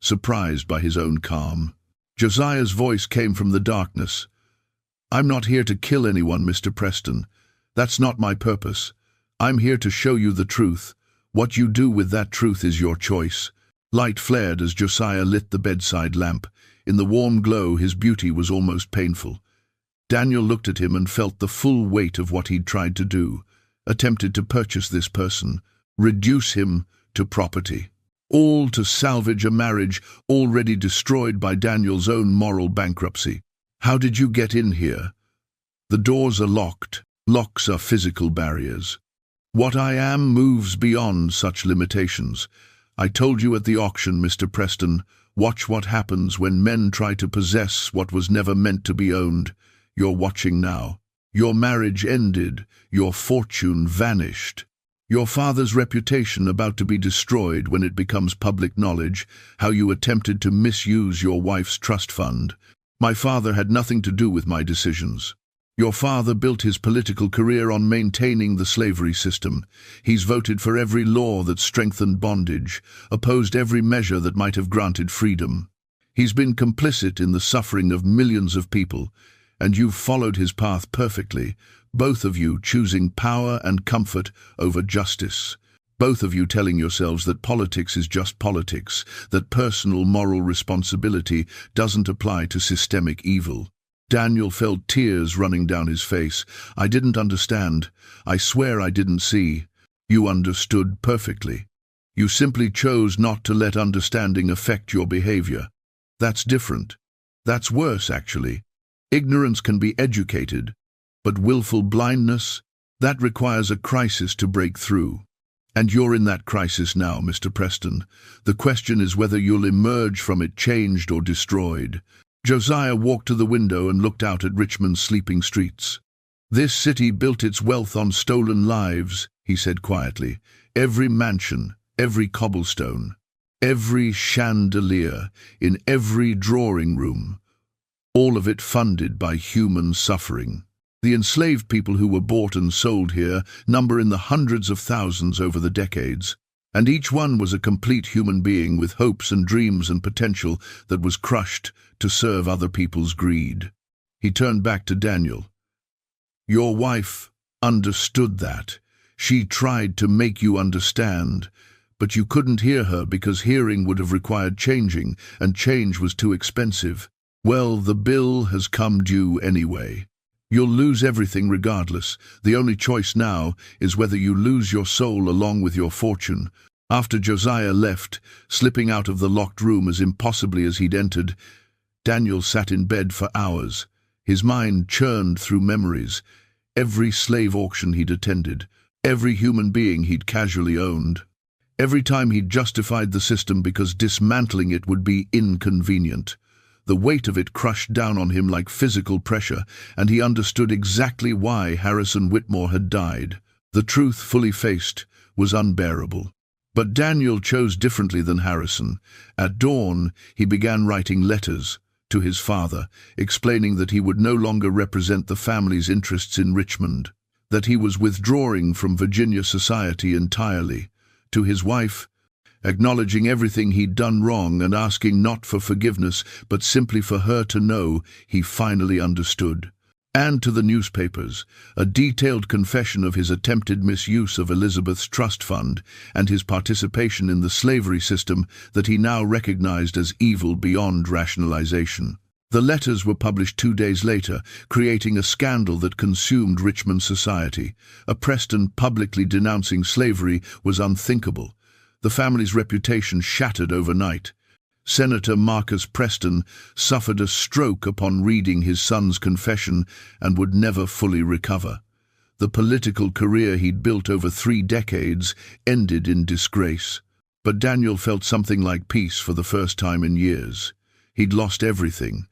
surprised by his own calm. Josiah's voice came from the darkness. "I'm not here to kill anyone, Mr. Preston. That's not my purpose. I'm here to show you the truth. What you do with that truth is your choice." Light flared as Josiah lit the bedside lamp. In the warm glow, his beauty was almost painful. Daniel looked at him and felt the full weight of what he'd tried to do, attempted to purchase this person, reduce him to property. All to salvage a marriage already destroyed by Daniel's own moral bankruptcy. "How did you get in here?" "The doors are locked. Locks are physical barriers. What I am moves beyond such limitations. I told you at the auction, Mr. Preston, watch what happens when men try to possess what was never meant to be owned. You're watching now. Your marriage ended. Your fortune vanished. Your father's reputation about to be destroyed when it becomes public knowledge, how you attempted to misuse your wife's trust fund. My father had nothing to do with my decisions. Your father built his political career on maintaining the slavery system. He's voted for every law that strengthened bondage, opposed every measure that might have granted freedom. He's been complicit in the suffering of millions of people, and you've followed his path perfectly, both of you choosing power and comfort over justice. Both of you telling yourselves that politics is just politics, that personal moral responsibility doesn't apply to systemic evil. Daniel felt tears running down his face. "I didn't understand. I swear I didn't see." "You understood perfectly. You simply chose not to let understanding affect your behavior. That's different. That's worse, actually. Ignorance can be educated, but willful blindness, that requires a crisis to break through. And you're in that crisis now, Mr. Preston. The question is whether you'll emerge from it changed or destroyed. Josiah walked to the window and looked out at Richmond's sleeping streets. This city built its wealth on stolen lives, he said quietly. Every mansion, every cobblestone, every chandelier, in every drawing room, all of it funded by human suffering. The enslaved people who were bought and sold here number in the hundreds of thousands over the decades, and each one was a complete human being with hopes and dreams and potential that was crushed to serve other people's greed. He turned back to Daniel. Your wife understood that. She tried to make you understand, but you couldn't hear her because hearing would have required changing, and change was too expensive. Well, the bill has come due anyway. You'll lose everything regardless. The only choice now is whether you lose your soul along with your fortune. After Josiah left, slipping out of the locked room as impossibly as he'd entered, Daniel sat in bed for hours. His mind churned through memories. Every slave auction he'd attended, every human being he'd casually owned. Every time he'd justified the system because dismantling it would be inconvenient. The weight of it crushed down on him like physical pressure, and he understood exactly why Harrison Whitmore had died. The truth, fully faced, was unbearable. But Daniel chose differently than Harrison. At dawn, he began writing letters to his father, explaining that he would no longer represent the family's interests in Richmond, that he was withdrawing from Virginia society entirely. To his wife, acknowledging everything he'd done wrong and asking not for forgiveness, but simply for her to know he finally understood. And to the newspapers, a detailed confession of his attempted misuse of Elizabeth's trust fund and his participation in the slavery system that he now recognized as evil beyond rationalization. The letters were published 2 days later, creating a scandal that consumed Richmond society. A Preston publicly denouncing slavery was unthinkable. The family's reputation shattered overnight. Senator Marcus Preston suffered a stroke upon reading his son's confession and would never fully recover. The political career he'd built over 3 decades ended in disgrace. But Daniel felt something like peace for the first time in years. He'd lost everything.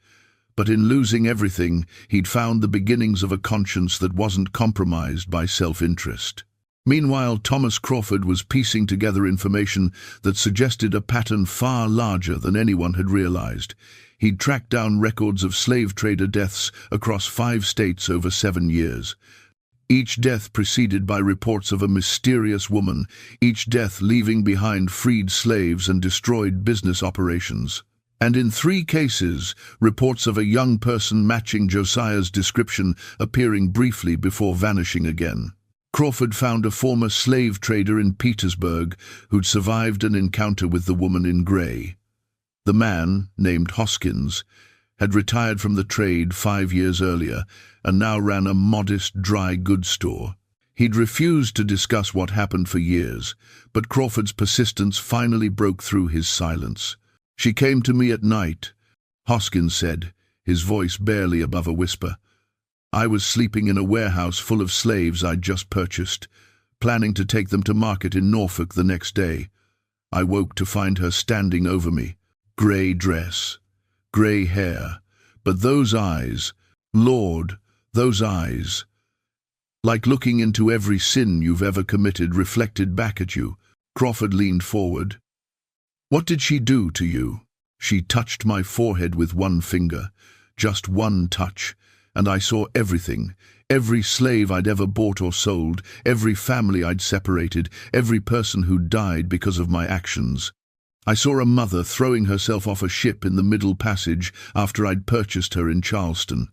But in losing everything, he'd found the beginnings of a conscience that wasn't compromised by self-interest. Meanwhile, Thomas Crawford was piecing together information that suggested a pattern far larger than anyone had realized. He'd tracked down records of slave trader deaths across 5 states over 7 years. Each death preceded by reports of a mysterious woman, each death leaving behind freed slaves and destroyed business operations. And in 3 cases, reports of a young person matching Josiah's description appearing briefly before vanishing again. Crawford found a former slave trader in Petersburg who'd survived an encounter with the woman in grey. The man, named Hoskins, had retired from the trade 5 years earlier and now ran a modest dry goods store. He'd refused to discuss what happened for years, but Crawford's persistence finally broke through his silence. She came to me at night, Hoskins said, his voice barely above a whisper. I was sleeping in a warehouse full of slaves I'd just purchased, planning to take them to market in Norfolk the next day. I woke to find her standing over me. Grey dress, grey hair, but those eyes, Lord, those eyes. Like looking into every sin you've ever committed reflected back at you. Crawford leaned forward. What did she do to you? She touched my forehead with one finger, just one touch. And I saw everything, every slave I'd ever bought or sold, every family I'd separated, every person who died because of my actions. I saw a mother throwing herself off a ship in the Middle Passage after I'd purchased her in Charleston.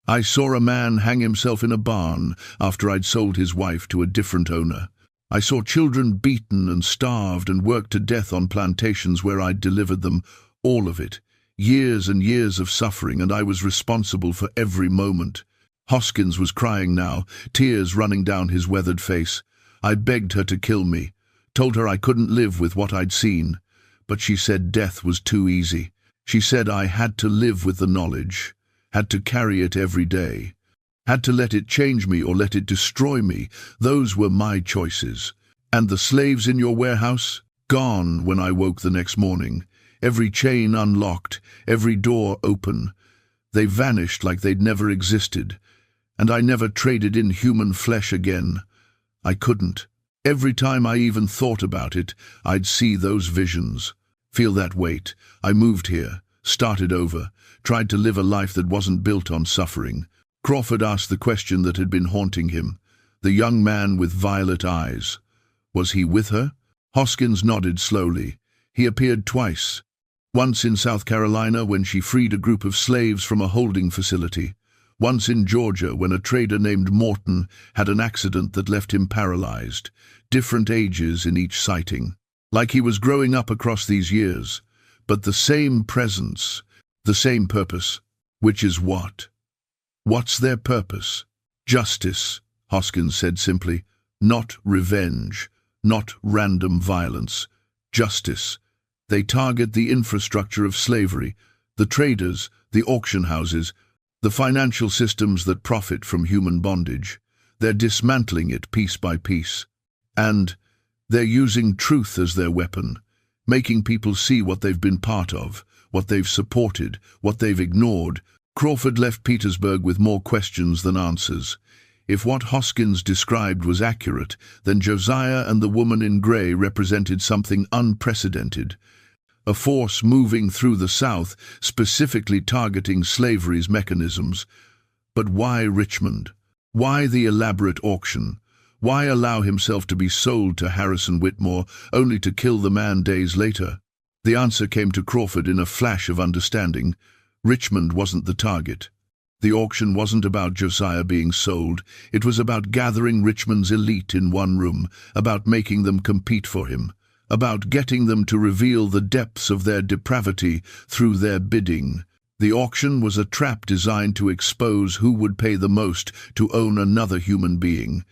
I saw a man hang himself in a barn after I'd sold his wife to a different owner. I saw children beaten and starved and worked to death on plantations where I'd delivered them, all of it. Years and years of suffering, and I was responsible for every moment. Hoskins was crying now, tears running down his weathered face. I begged her to kill me, told her I couldn't live with what I'd seen, but she said death was too easy. She said I had to live with the knowledge, had to carry it every day, had to let it change me or let it destroy me. Those were my choices. And the slaves in your warehouse? Gone when I woke the next morning. Every chain unlocked, every door open. They vanished like they'd never existed. And I never traded in human flesh again. I couldn't. Every time I even thought about it, I'd see those visions, feel that weight. I moved here, started over, tried to live a life that wasn't built on suffering. Crawford asked the question that had been haunting him. The young man with violet eyes. Was he with her? Hoskins nodded slowly. He appeared twice. Once in South Carolina when she freed a group of slaves from a holding facility. Once in Georgia when a trader named Morton had an accident that left him paralyzed. Different ages in each sighting. Like he was growing up across these years. But the same presence, the same purpose. Which is what? What's their purpose? Justice, Hoskins said simply. Not revenge. Not random violence. Justice. They target the infrastructure of slavery, the traders, the auction houses, the financial systems that profit from human bondage. They're dismantling it piece by piece. And they're using truth as their weapon, making people see what they've been part of, what they've supported, what they've ignored. Crawford left Petersburg with more questions than answers. If what Hoskins described was accurate, then Josiah and the woman in grey represented something unprecedented. A force moving through the South, specifically targeting slavery's mechanisms. But why Richmond? Why the elaborate auction? Why allow himself to be sold to Harrison Whitmore, only to kill the man days later? The answer came to Crawford in a flash of understanding. Richmond wasn't the target. The auction wasn't about Josiah being sold. It was about gathering Richmond's elite in one room, about making them compete for him, about getting them to reveal the depths of their depravity through their bidding. The auction was a trap designed to expose who would pay the most to own another human being,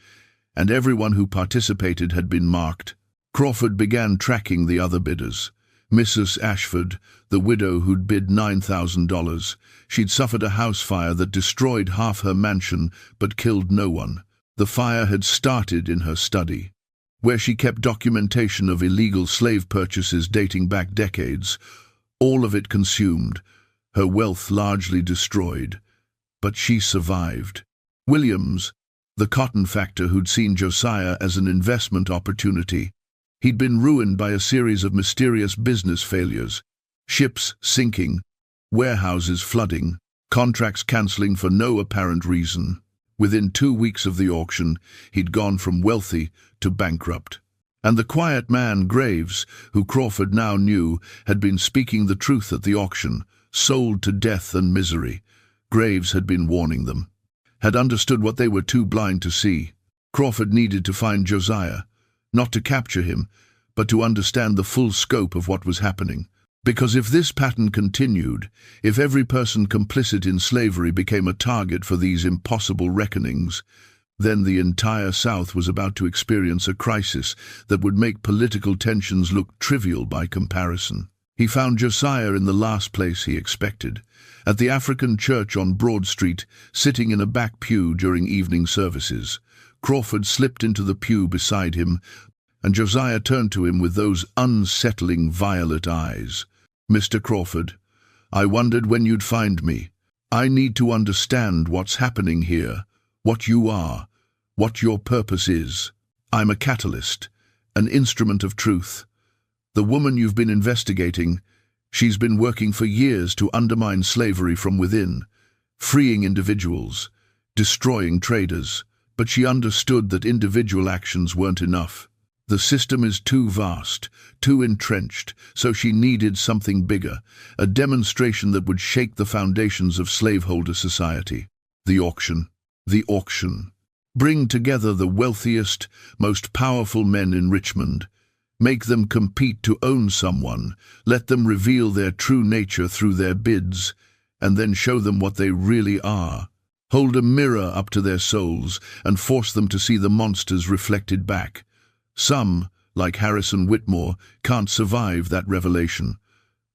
and everyone who participated had been marked. Crawford began tracking the other bidders. Mrs. Ashford, the widow who'd bid $9,000. She'd suffered a house fire that destroyed half her mansion but killed no one. The fire had started in her study, where she kept documentation of illegal slave purchases dating back decades, all of it consumed, her wealth largely destroyed. But she survived. Williams, the cotton factor who'd seen Josiah as an investment opportunity. He'd been ruined by a series of mysterious business failures. Ships sinking, warehouses flooding, contracts cancelling for no apparent reason. Within 2 weeks of the auction, he'd gone from wealthy to bankrupt. And the quiet man, Graves, who Crawford now knew, had been speaking the truth at the auction, sold to death and misery. Graves had been warning them, had understood what they were too blind to see. Crawford needed to find Josiah, not to capture him, but to understand the full scope of what was happening. Because if this pattern continued, if every person complicit in slavery became a target for these impossible reckonings, then the entire South was about to experience a crisis that would make political tensions look trivial by comparison. He found Josiah in the last place he expected, at the African church on Broad Street, sitting in a back pew during evening services. Crawford slipped into the pew beside him, and Josiah turned to him with those unsettling violet eyes. "Mr. Crawford, I wondered when you'd find me. I need to understand what's happening here, what you are, what your purpose is. I'm a catalyst, an instrument of truth. The woman you've been investigating, she's been working for years to undermine slavery from within, freeing individuals, destroying traders. But she understood that individual actions weren't enough. The system is too vast, too entrenched, so she needed something bigger, a demonstration that would shake the foundations of slaveholder society. The auction. The auction. Bring together the wealthiest, most powerful men in Richmond. Make them compete to own someone. Let them reveal their true nature through their bids, and then show them what they really are. Hold a mirror up to their souls and force them to see the monsters reflected back. Some, like Harrison Whitmore, can't survive that revelation.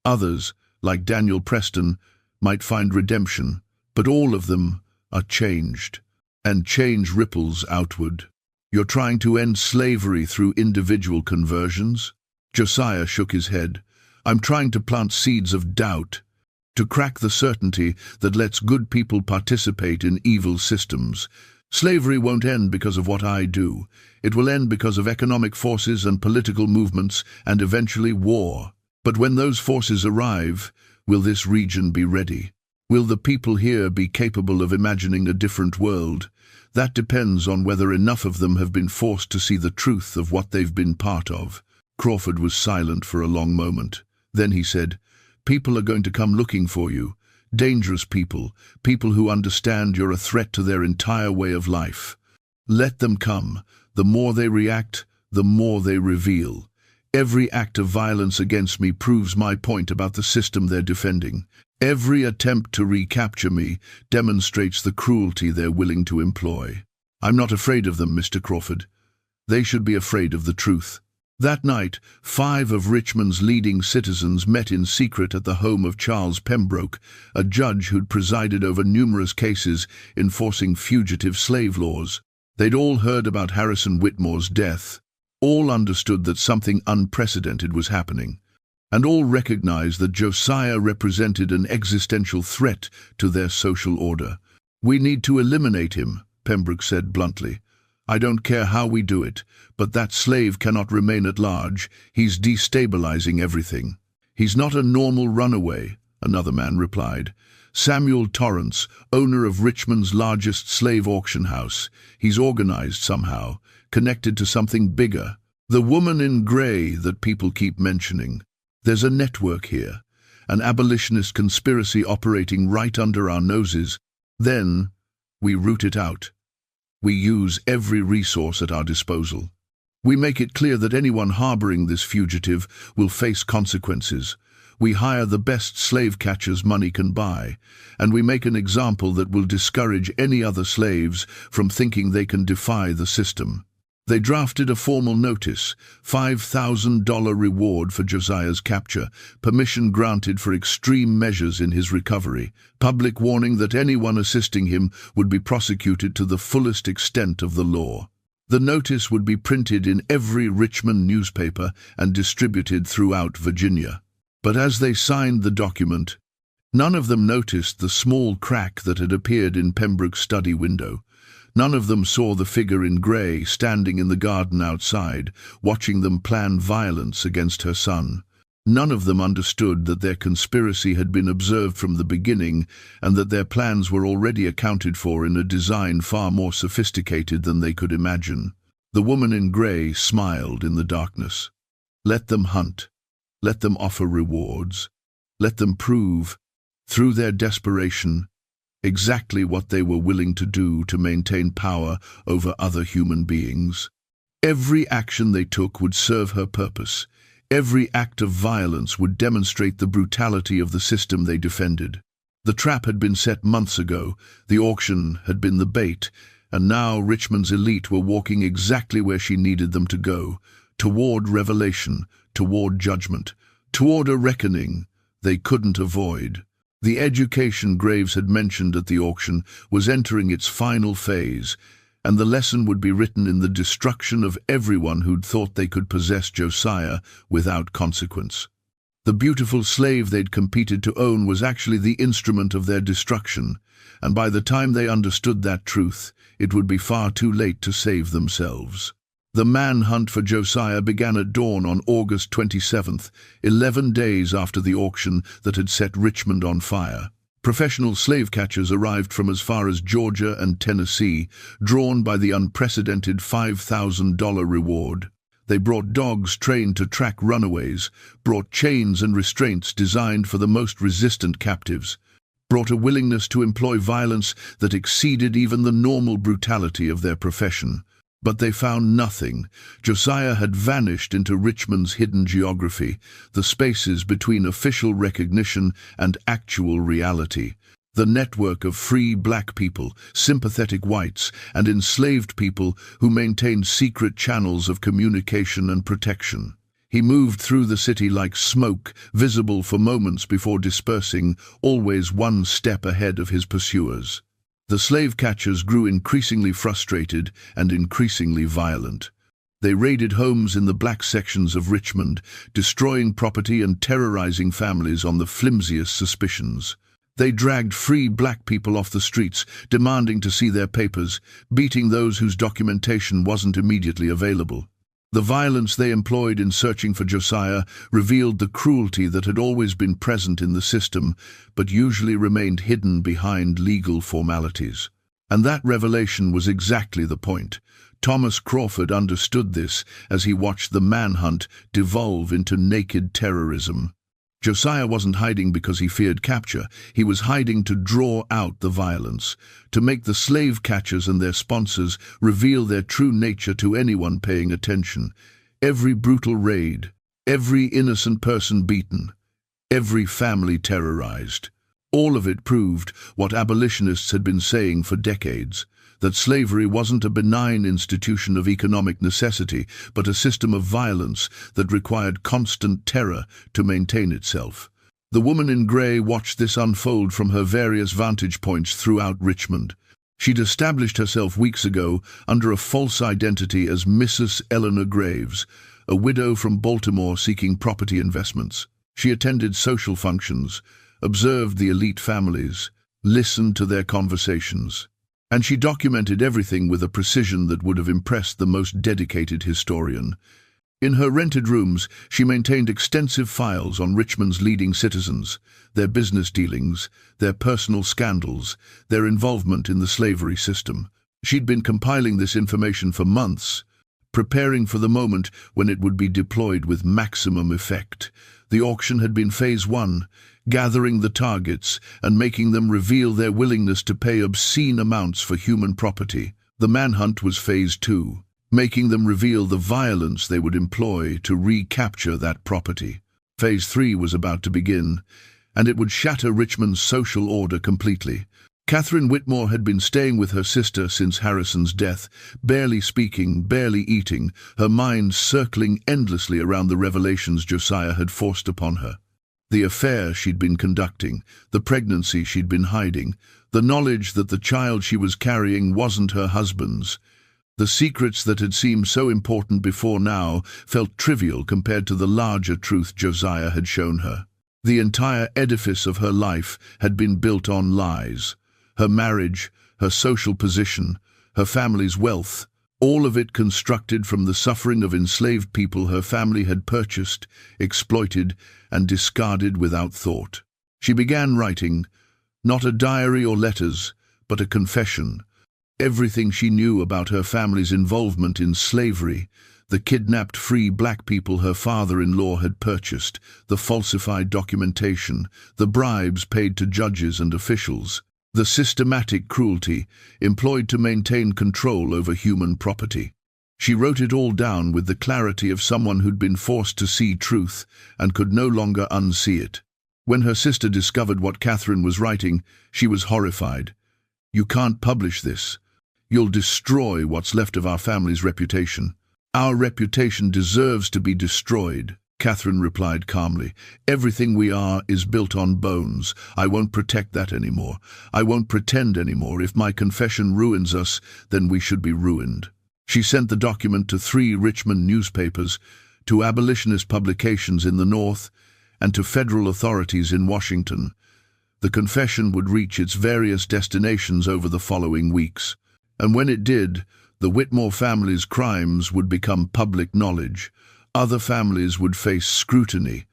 Others, like Daniel Preston, might find redemption, but all of them are changed, and change ripples outward. You're trying to end slavery through individual conversions? Josiah shook his head. I'm trying to plant seeds of doubt, to crack the certainty that lets good people participate in evil systems. Slavery won't end because of what I do. It will end because of economic forces and political movements, and eventually war. But when those forces arrive, will this region be ready? Will the people here be capable of imagining a different world? That depends on whether enough of them have been forced to see the truth of what they've been part of. Crawford was silent for a long moment. Then he said, "People are going to come looking for you. Dangerous people, people who understand you're a threat to their entire way of life. Let them come. The more they react, the more they reveal. Every act of violence against me proves my point about the system they're defending. Every attempt to recapture me demonstrates the cruelty they're willing to employ. I'm not afraid of them, Mr. Crawford. They should be afraid of the truth." That night, 5 of Richmond's leading citizens met in secret at the home of Charles Pembroke, a judge who'd presided over numerous cases enforcing fugitive slave laws. They'd all heard about Harrison Whitmore's death. All understood that something unprecedented was happening, and all recognized that Josiah represented an existential threat to their social order. "We need to eliminate him," Pembroke said bluntly. "I don't care how we do it, but that slave cannot remain at large. He's destabilizing everything." "He's not a normal runaway," another man replied. "Samuel Torrance, owner of Richmond's largest slave auction house. He's organized somehow, connected to something bigger. The woman in gray that people keep mentioning. There's a network here, an abolitionist conspiracy operating right under our noses. Then we root it out. We use every resource at our disposal. We make it clear that anyone harboring this fugitive will face consequences. We hire the best slave catchers money can buy, and we make an example that will discourage any other slaves from thinking they can defy the system." They drafted a formal notice, $5,000 reward for Josiah's capture, permission granted for extreme measures in his recovery, public warning that anyone assisting him would be prosecuted to the fullest extent of the law. The notice would be printed in every Richmond newspaper and distributed throughout Virginia. But as they signed the document, none of them noticed the small crack that had appeared in Pembroke's study window. None of them saw the figure in grey standing in the garden outside, watching them plan violence against her son. None of them understood that their conspiracy had been observed from the beginning, and that their plans were already accounted for in a design far more sophisticated than they could imagine. The woman in grey smiled in the darkness. Let them hunt. Let them offer rewards. Let them prove, through their desperation, exactly what they were willing to do to maintain power over other human beings. Every action they took would serve her purpose. Every act of violence would demonstrate the brutality of the system they defended. The trap had been set months ago, the auction had been the bait, and now Richmond's elite were walking exactly where she needed them to go, toward revelation, toward judgment, toward a reckoning they couldn't avoid. The education Graves had mentioned at the auction was entering its final phase, and the lesson would be written in the destruction of everyone who'd thought they could possess Josiah without consequence. The beautiful slave they'd competed to own was actually the instrument of their destruction, and by the time they understood that truth, it would be far too late to save themselves. The manhunt for Josiah began at dawn on August 27th, 11 days after the auction that had set Richmond on fire. Professional slave catchers arrived from as far as Georgia and Tennessee, drawn by the unprecedented $5,000 reward. They brought dogs trained to track runaways, brought chains and restraints designed for the most resistant captives, brought a willingness to employ violence that exceeded even the normal brutality of their profession. But they found nothing. Josiah had vanished into Richmond's hidden geography, the spaces between official recognition and actual reality. The network of free black people, sympathetic whites, and enslaved people who maintained secret channels of communication and protection. He moved through the city like smoke, visible for moments before dispersing, always one step ahead of his pursuers. The slave catchers grew increasingly frustrated and increasingly violent. They raided homes in the black sections of Richmond, destroying property and terrorizing families on the flimsiest suspicions. They dragged free black people off the streets, demanding to see their papers, beating those whose documentation wasn't immediately available. The violence they employed in searching for Josiah revealed the cruelty that had always been present in the system, but usually remained hidden behind legal formalities. And that revelation was exactly the point. Thomas Crawford understood this as he watched the manhunt devolve into naked terrorism. Josiah wasn't hiding because he feared capture. He was hiding to draw out the violence, to make the slave catchers and their sponsors reveal their true nature to anyone paying attention. Every brutal raid, every innocent person beaten, every family terrorized. All of it proved what abolitionists had been saying for decades, that slavery wasn't a benign institution of economic necessity, but a system of violence that required constant terror to maintain itself. The woman in grey watched this unfold from her various vantage points throughout Richmond. She'd established herself weeks ago under a false identity as Mrs. Eleanor Graves, a widow from Baltimore seeking property investments. She attended social functions, observed the elite families, listened to their conversations. And she documented everything with a precision that would have impressed the most dedicated historian. In her rented rooms, she maintained extensive files on Richmond's leading citizens, their business dealings, their personal scandals, their involvement in the slavery system. She'd been compiling this information for months, preparing for the moment when it would be deployed with maximum effect. The auction had been phase 1, gathering the targets and making them reveal their willingness to pay obscene amounts for human property. The manhunt was phase 2, making them reveal the violence they would employ to recapture that property. Phase 3 was about to begin, and it would shatter Richmond's social order completely. Catherine Whitmore had been staying with her sister since Harrison's death, barely speaking, barely eating, her mind circling endlessly around the revelations Josiah had forced upon her. The affair she'd been conducting, the pregnancy she'd been hiding, the knowledge that the child she was carrying wasn't her husband's. The secrets that had seemed so important before now felt trivial compared to the larger truth Josiah had shown her. The entire edifice of her life had been built on lies. Her marriage, her social position, her family's wealth, all of it constructed from the suffering of enslaved people her family had purchased, exploited, and discarded without thought. She began writing, not a diary or letters, but a confession. Everything she knew about her family's involvement in slavery, the kidnapped free black people her father-in-law had purchased, the falsified documentation, the bribes paid to judges and officials, the systematic cruelty employed to maintain control over human property. She wrote it all down with the clarity of someone who'd been forced to see truth and could no longer unsee it. When her sister discovered what Catherine was writing, she was horrified. "You can't publish this. You'll destroy what's left of our family's reputation." "Our reputation deserves to be destroyed," Catherine replied calmly. "Everything we are is built on bones. I won't protect that anymore. I won't pretend anymore. If my confession ruins us, then we should be ruined." She sent the document to 3 Richmond newspapers, to abolitionist publications in the North, and to federal authorities in Washington. The confession would reach its various destinations over the following weeks. And when it did, the Whitmore family's crimes would become public knowledge. Other families would face scrutiny.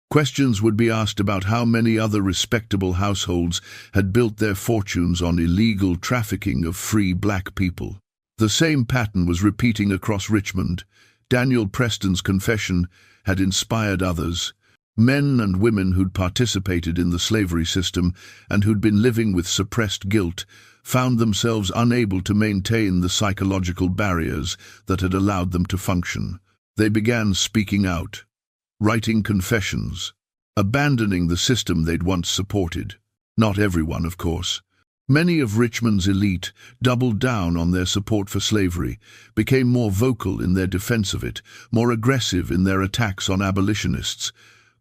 Questions would be asked about how many other respectable households had built their fortunes on illegal trafficking of free black people. The same pattern was repeating across Richmond. Daniel Preston's confession had inspired others. Men and women who'd participated in the slavery system and who'd been living with suppressed guilt found themselves unable to maintain the psychological barriers that had allowed them to function. They began speaking out, writing confessions, abandoning the system they'd once supported. Not everyone, of course. Many of Richmond's elite doubled down on their support for slavery, became more vocal in their defense of it, more aggressive in their attacks on abolitionists.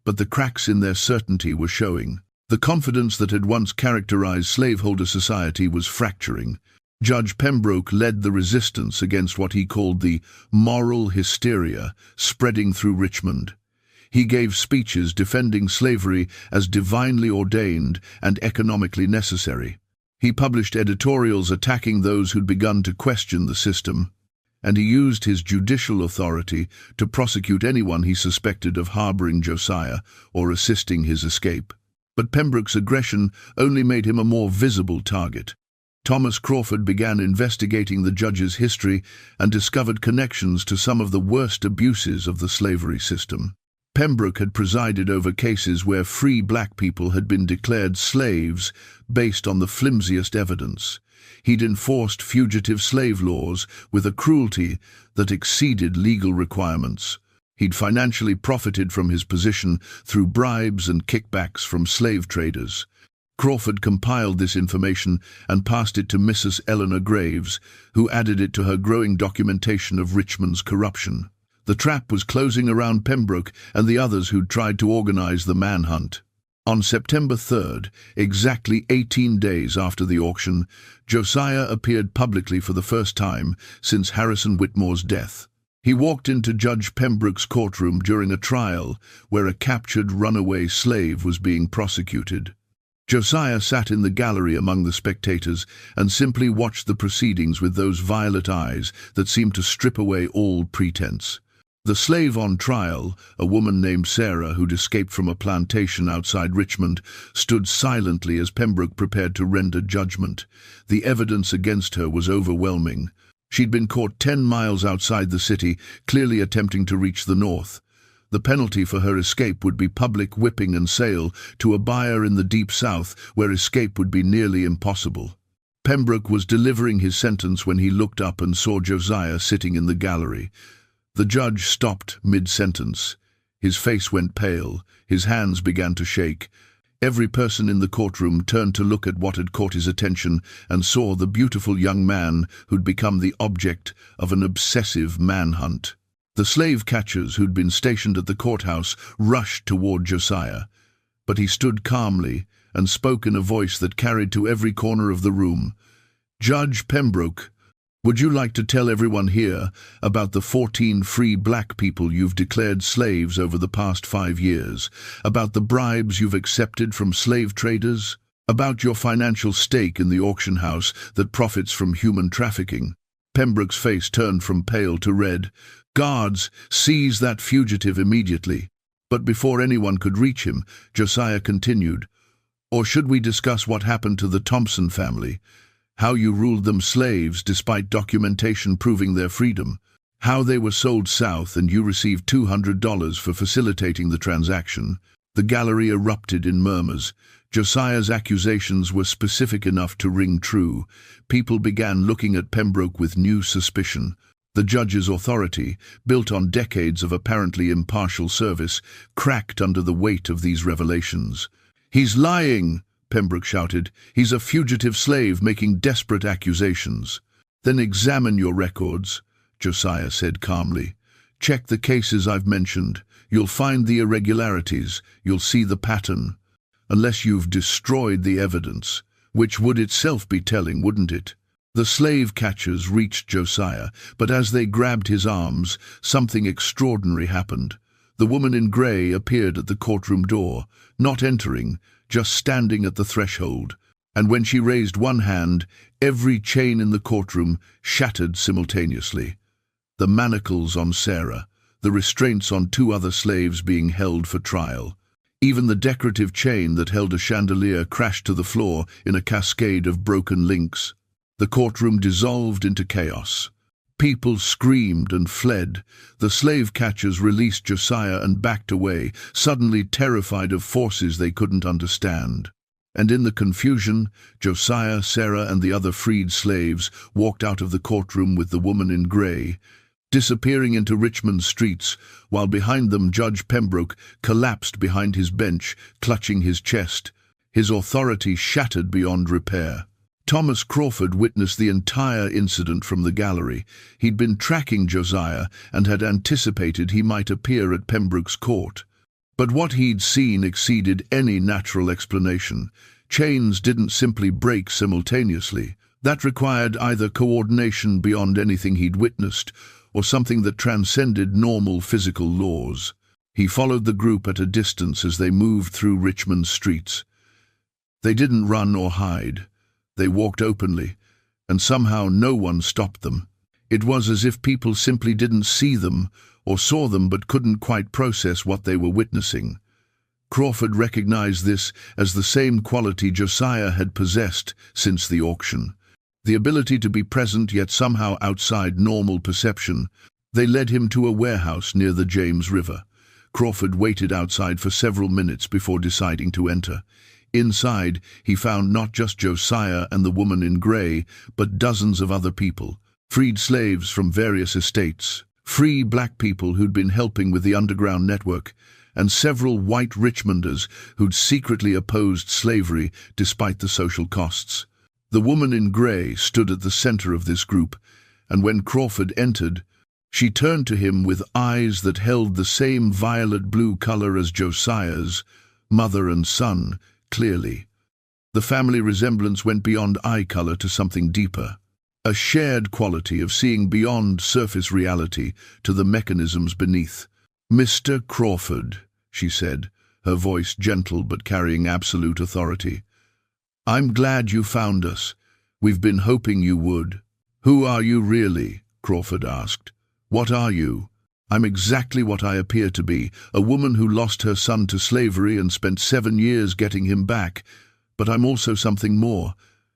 But the cracks in their certainty were showing. The confidence that had once characterized slaveholder society was fracturing. Judge Pembroke led the resistance against what he called the moral hysteria spreading through Richmond. He gave speeches defending slavery as divinely ordained and economically necessary. He published editorials attacking those who'd begun to question the system, and he used his judicial authority to prosecute anyone he suspected of harboring Josiah or assisting his escape. But Pembroke's aggression only made him a more visible target. Thomas Crawford began investigating the judge's history and discovered connections to some of the worst abuses of the slavery system. Pembroke had presided over cases where free black people had been declared slaves based on the flimsiest evidence. He'd enforced fugitive slave laws with a cruelty that exceeded legal requirements. He'd financially profited from his position through bribes and kickbacks from slave traders. Crawford compiled this information and passed it to Mrs. Eleanor Graves, who added it to her growing documentation of Richmond's corruption. The trap was closing around Pembroke and the others who'd tried to organize the manhunt. On September 3rd, exactly 18 days after the auction, Josiah appeared publicly for the first time since Harrison Whitmore's death. He walked into Judge Pembroke's courtroom during a trial where a captured runaway slave was being prosecuted. Josiah sat in the gallery among the spectators and simply watched the proceedings with those violet eyes that seemed to strip away all pretense. The slave on trial, a woman named Sarah who'd escaped from a plantation outside Richmond, stood silently as Pembroke prepared to render judgment. The evidence against her was overwhelming. She'd been caught 10 miles outside the city, clearly attempting to reach the north. The penalty for her escape would be public whipping and sale to a buyer in the deep south where escape would be nearly impossible. Pembroke was delivering his sentence when he looked up and saw Josiah sitting in the gallery. The judge stopped mid-sentence. His face went pale, his hands began to shake. Every person in the courtroom turned to look at what had caught his attention and saw the beautiful young man who'd become the object of an obsessive manhunt. The slave catchers who'd been stationed at the courthouse rushed toward Josiah, but he stood calmly and spoke in a voice that carried to every corner of the room. "Judge Pembroke, would you like to tell everyone here about the 14 free black people you've declared slaves over the past 5 years, about the bribes you've accepted from slave traders, about your financial stake in the auction house that profits from human trafficking?" Pembroke's face turned from pale to red. "Guards, seize that fugitive immediately." But before anyone could reach him, Josiah continued, "Or should we discuss what happened to the Thompson family? How you ruled them slaves despite documentation proving their freedom. How they were sold south and you received $200 for facilitating the transaction." The gallery erupted in murmurs. Josiah's accusations were specific enough to ring true. People began looking at Pembroke with new suspicion. The judge's authority, built on decades of apparently impartial service, cracked under the weight of these revelations. "He's lying!" Pembroke shouted. "He's a fugitive slave making desperate accusations." "Then examine your records," Josiah said calmly. "Check the cases I've mentioned. You'll find the irregularities. You'll see the pattern. Unless you've destroyed the evidence, which would itself be telling, wouldn't it?" The slave catchers reached Josiah, but as they grabbed his arms, something extraordinary happened. The woman in grey appeared at the courtroom door, not entering, just standing at the threshold, and when she raised one hand, every chain in the courtroom shattered simultaneously. The manacles on Sarah, the restraints on 2 other slaves being held for trial. Even the decorative chain that held a chandelier crashed to the floor in a cascade of broken links. The courtroom dissolved into chaos. People screamed and fled. The slave catchers released Josiah and backed away, suddenly terrified of forces they couldn't understand. And in the confusion, Josiah, Sarah, and the other freed slaves walked out of the courtroom with the woman in grey, disappearing into Richmond streets, while behind them Judge Pembroke collapsed behind his bench, clutching his chest. his authority shattered beyond repair. Thomas Crawford witnessed the entire incident from the gallery. He'd been tracking Josiah and had anticipated he might appear at Pembroke's court. But what he'd seen exceeded any natural explanation. Chains didn't simply break simultaneously. That required either coordination beyond anything he'd witnessed, or something that transcended normal physical laws. He followed the group at a distance as they moved through Richmond's streets. They didn't run or hide. They walked openly, and somehow no one stopped them. It was as if people simply didn't see them, or saw them but couldn't quite process what they were witnessing. Crawford recognized this as the same quality Josiah had possessed since the auction. The ability to be present yet somehow outside normal perception. They led him to a warehouse near the James River. Crawford waited outside for several minutes before deciding to enter. Inside, he found not just Josiah and the woman in grey, but dozens of other people, freed slaves from various estates, free black people who'd been helping with the underground network, and several white Richmonders who'd secretly opposed slavery despite the social costs. The woman in grey stood at the center of this group, and when Crawford entered, she turned to him with eyes that held the same violet-blue color as Josiah's, mother and son, clearly. The family resemblance went beyond eye color to something deeper, a shared quality of seeing beyond surface reality to the mechanisms beneath. "Mr. Crawford," she said, her voice gentle but carrying absolute authority. "I'm glad you found us. We've been hoping you would." "Who are you really?" Crawford asked. "What are you?" "I'm exactly what I appear to be, a woman who lost her son to slavery and spent 7 years getting him back. But I'm also something more,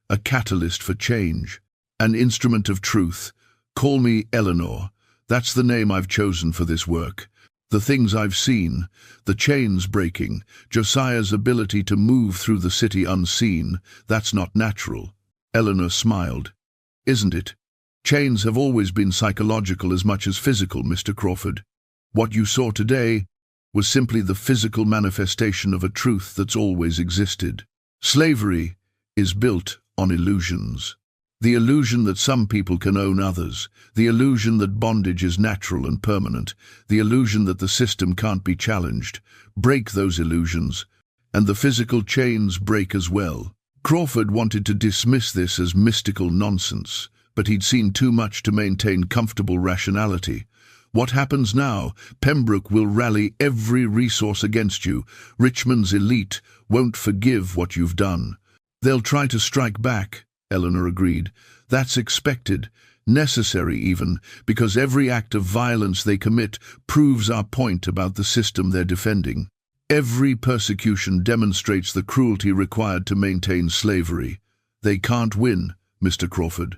a catalyst for change, an instrument of truth. Call me Eleanor. That's the name I've chosen for this work. The things I've seen, the chains breaking, Josiah's ability to move through the city unseen, that's not natural." Eleanor smiled. "Isn't it? Chains have always been psychological as much as physical, Mr. Crawford. What you saw today was simply the physical manifestation of a truth that's always existed. Slavery is built on illusions. The illusion that some people can own others, the illusion that bondage is natural and permanent, the illusion that the system can't be challenged. Break those illusions, and the physical chains break as well." Crawford wanted to dismiss this as mystical nonsense, but he'd seen too much to maintain comfortable rationality. "What happens now? Pembroke will rally every resource against you. Richmond's elite won't forgive what you've done." "They'll try to strike back," Eleanor agreed. "That's expected, necessary even, because every act of violence they commit proves our point about the system they're defending. Every persecution demonstrates the cruelty required to maintain slavery. They can't win, Mr. Crawford.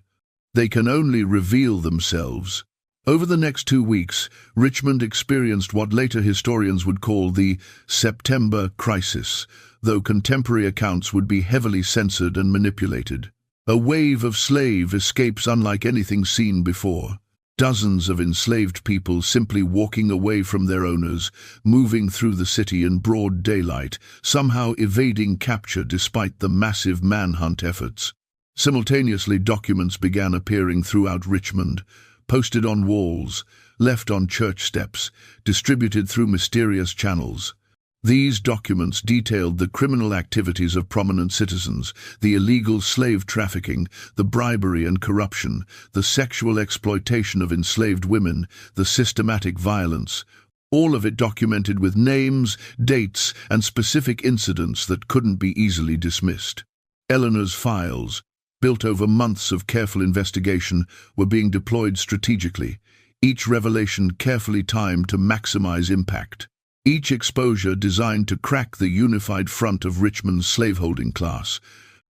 They can only reveal themselves." Over the next 2 weeks, Richmond experienced what later historians would call the September Crisis, though contemporary accounts would be heavily censored and manipulated. A wave of slave escapes unlike anything seen before. Dozens of enslaved people simply walking away from their owners, moving through the city in broad daylight, somehow evading capture despite the massive manhunt efforts. Simultaneously, documents began appearing throughout Richmond, posted on walls, left on church steps, distributed through mysterious channels. These documents detailed the criminal activities of prominent citizens, the illegal slave trafficking, the bribery and corruption, the sexual exploitation of enslaved women, the systematic violence, all of it documented with names, dates, and specific incidents that couldn't be easily dismissed. Eleanor's files, built over months of careful investigation, were being deployed strategically, each revelation carefully timed to maximize impact. Each exposure designed to crack the unified front of Richmond's slaveholding class.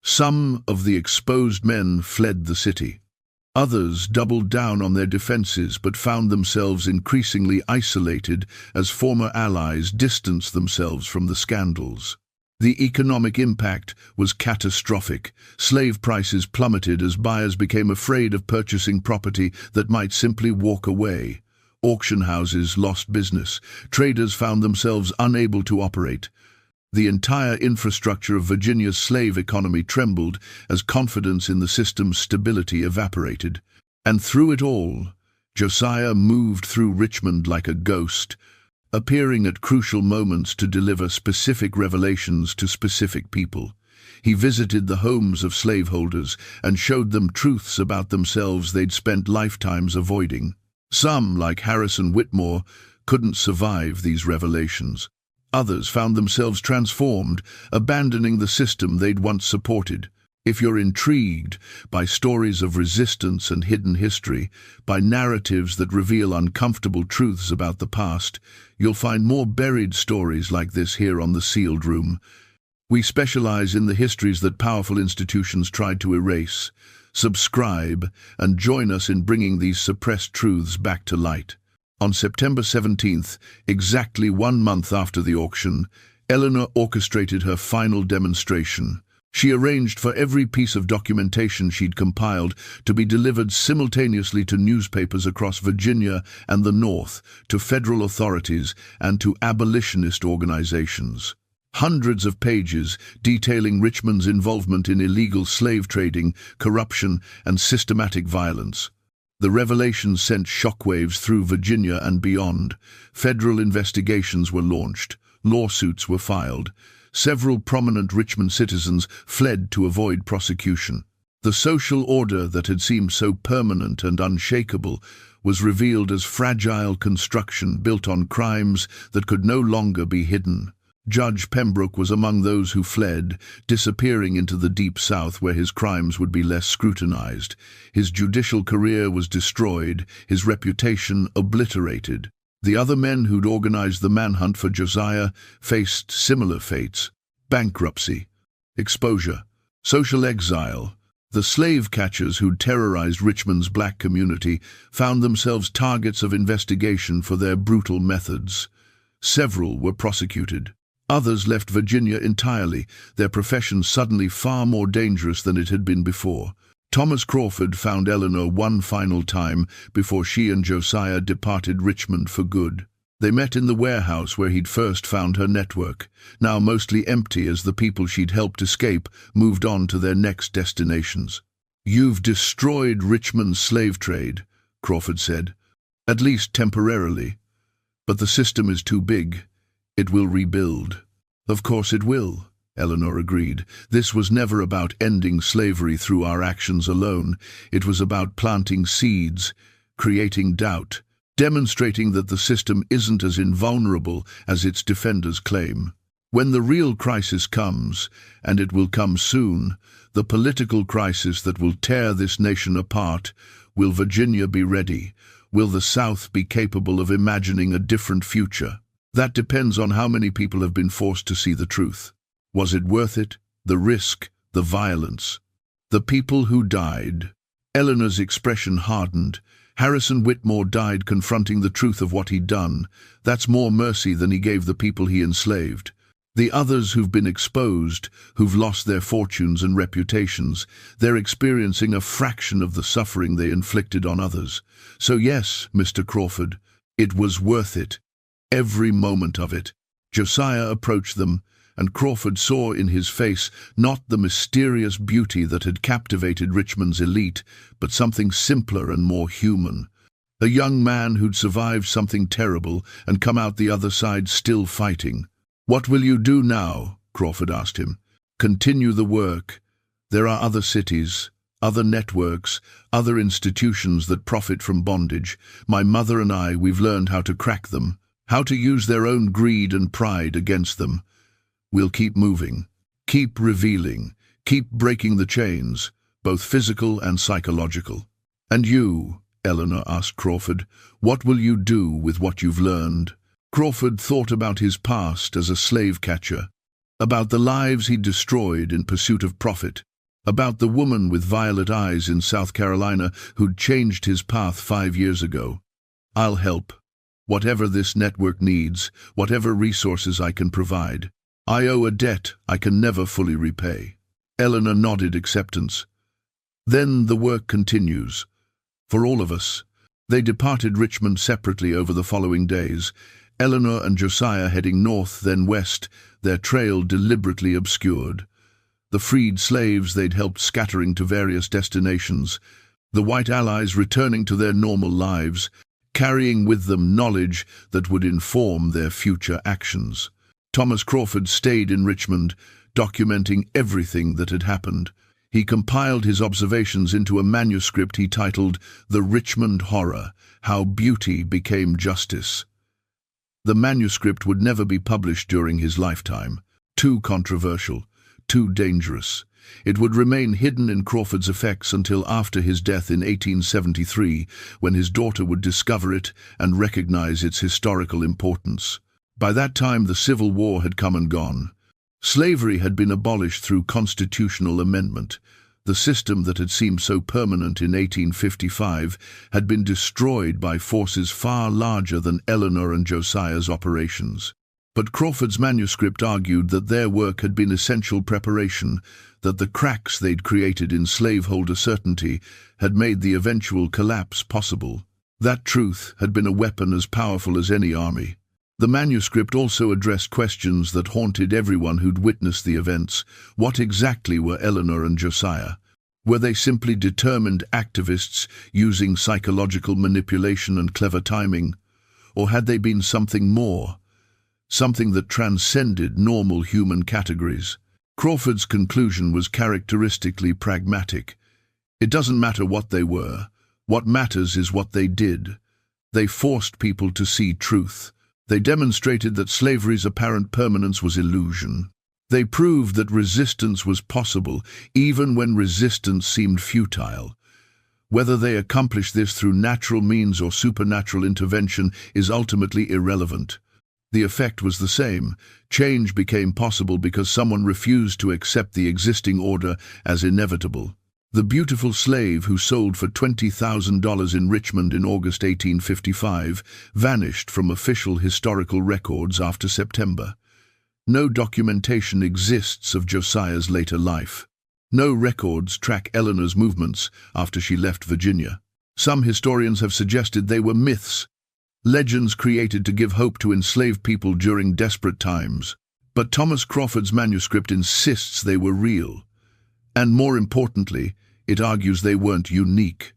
Some of the exposed men fled the city. Others doubled down on their defenses but found themselves increasingly isolated as former allies distanced themselves from the scandals. The economic impact was catastrophic. Slave prices plummeted as buyers became afraid of purchasing property that might simply walk away. Auction houses lost business. Traders found themselves unable to operate. The entire infrastructure of Virginia's slave economy trembled as confidence in the system's stability evaporated. And through it all, Josiah moved through Richmond like a ghost, appearing at crucial moments to deliver specific revelations to specific people. He visited the homes of slaveholders and showed them truths about themselves they'd spent lifetimes avoiding. Some, like Harrison Whitmore, couldn't survive these revelations. Others found themselves transformed, abandoning the system they'd once supported. If you're intrigued by stories of resistance and hidden history, by narratives that reveal uncomfortable truths about the past, you'll find more buried stories like this here on The Sealed Room. We specialize in the histories that powerful institutions tried to erase. Subscribe and join us in bringing these suppressed truths back to light. On September 17th, exactly 1 month after the auction, Eleanor orchestrated her final demonstration. She arranged for every piece of documentation she'd compiled to be delivered simultaneously to newspapers across Virginia and the North, to federal authorities, and to abolitionist organizations. Hundreds of pages detailing Richmond's involvement in illegal slave trading, corruption, and systematic violence. The revelations sent shockwaves through Virginia and beyond. Federal investigations were launched. Lawsuits were filed. Several prominent Richmond citizens fled to avoid prosecution. The social order that had seemed so permanent and unshakable was revealed as fragile construction built on crimes that could no longer be hidden. Judge Pembroke was among those who fled, disappearing into the Deep South where his crimes would be less scrutinized. His judicial career was destroyed, his reputation obliterated. The other men who'd organized the manhunt for Josiah faced similar fates: bankruptcy, exposure, social exile. The slave catchers who'd terrorized Richmond's black community found themselves targets of investigation for their brutal methods. Several were prosecuted. Others left Virginia entirely, their profession suddenly far more dangerous than it had been before. Thomas Crawford found Eleanor one final time before she and Josiah departed Richmond for good. They met in the warehouse where he'd first found her network, now mostly empty as the people she'd helped escape moved on to their next destinations. "You've destroyed Richmond's slave trade," Crawford said, "at least temporarily. But the system is too big. It will rebuild." "Of course it will," Eleanor agreed. "This was never about ending slavery through our actions alone. It was about planting seeds, creating doubt, demonstrating that the system isn't as invulnerable as its defenders claim. When the real crisis comes, and it will come soon, the political crisis that will tear this nation apart, will Virginia be ready? Will the South be capable of imagining a different future? That depends on how many people have been forced to see the truth. Was it worth it? The risk, the violence. The people who died." Eleanor's expression hardened. "Harrison Whitmore died confronting the truth of what he'd done. That's more mercy than he gave the people he enslaved. The others who've been exposed, who've lost their fortunes and reputations, they're experiencing a fraction of the suffering they inflicted on others. So yes, Mr. Crawford, it was worth it. Every moment of it." Josiah approached them, and Crawford saw in his face not the mysterious beauty that had captivated Richmond's elite, but something simpler and more human. A young man who'd survived something terrible and come out the other side still fighting. "What will you do now?" Crawford asked him. "Continue the work. There are other cities, other networks, other institutions that profit from bondage. My mother and we've learned how to crack them, how to use their own greed and pride against them. We'll keep moving, keep revealing, keep breaking the chains, both physical and psychological." "And you," Eleanor asked Crawford, "what will you do with what you've learned?" Crawford thought about his past as a slave catcher, about the lives he'd destroyed in pursuit of profit, about the woman with violet eyes in South Carolina who'd changed his path 5 years ago. "I'll help. Whatever this network needs, whatever resources I can provide. I owe a debt I can never fully repay." Eleanor nodded acceptance. "Then the work continues. For all of us." They departed Richmond separately over the following days, Eleanor and Josiah heading north, then west, their trail deliberately obscured. The freed slaves they'd helped scattering to various destinations, the white allies returning to their normal lives, carrying with them knowledge that would inform their future actions. Thomas Crawford stayed in Richmond, documenting everything that had happened. He compiled his observations into a manuscript he titled The Richmond Horror: How Beauty Became Justice. The manuscript would never be published during his lifetime. Too controversial, too dangerous. It would remain hidden in Crawford's effects until after his death in 1873, when his daughter would discover it and recognize its historical importance. By that time, the Civil War had come and gone. Slavery had been abolished through constitutional amendment. The system that had seemed so permanent in 1855 had been destroyed by forces far larger than Eleanor and Josiah's operations. But Crawford's manuscript argued that their work had been essential preparation, that the cracks they'd created in slaveholder certainty had made the eventual collapse possible. That truth had been a weapon as powerful as any army. The manuscript also addressed questions that haunted everyone who'd witnessed the events. What exactly were Eleanor and Josiah? Were they simply determined activists using psychological manipulation and clever timing? Or had they been something more? Something that transcended normal human categories? Crawford's conclusion was characteristically pragmatic. It doesn't matter what they were. What matters is what they did. They forced people to see truth. They demonstrated that slavery's apparent permanence was illusion. They proved that resistance was possible, even when resistance seemed futile. Whether they accomplished this through natural means or supernatural intervention is ultimately irrelevant. The effect was the same. Change became possible because someone refused to accept the existing order as inevitable. The beautiful slave who sold for $20,000 in Richmond in August 1855 vanished from official historical records after September. No documentation exists of Josiah's later life. No records track Eleanor's movements after she left Virginia. Some historians have suggested they were myths, legends created to give hope to enslaved people during desperate times. But Thomas Crawford's manuscript insists they were real. And more importantly, it argues they weren't unique.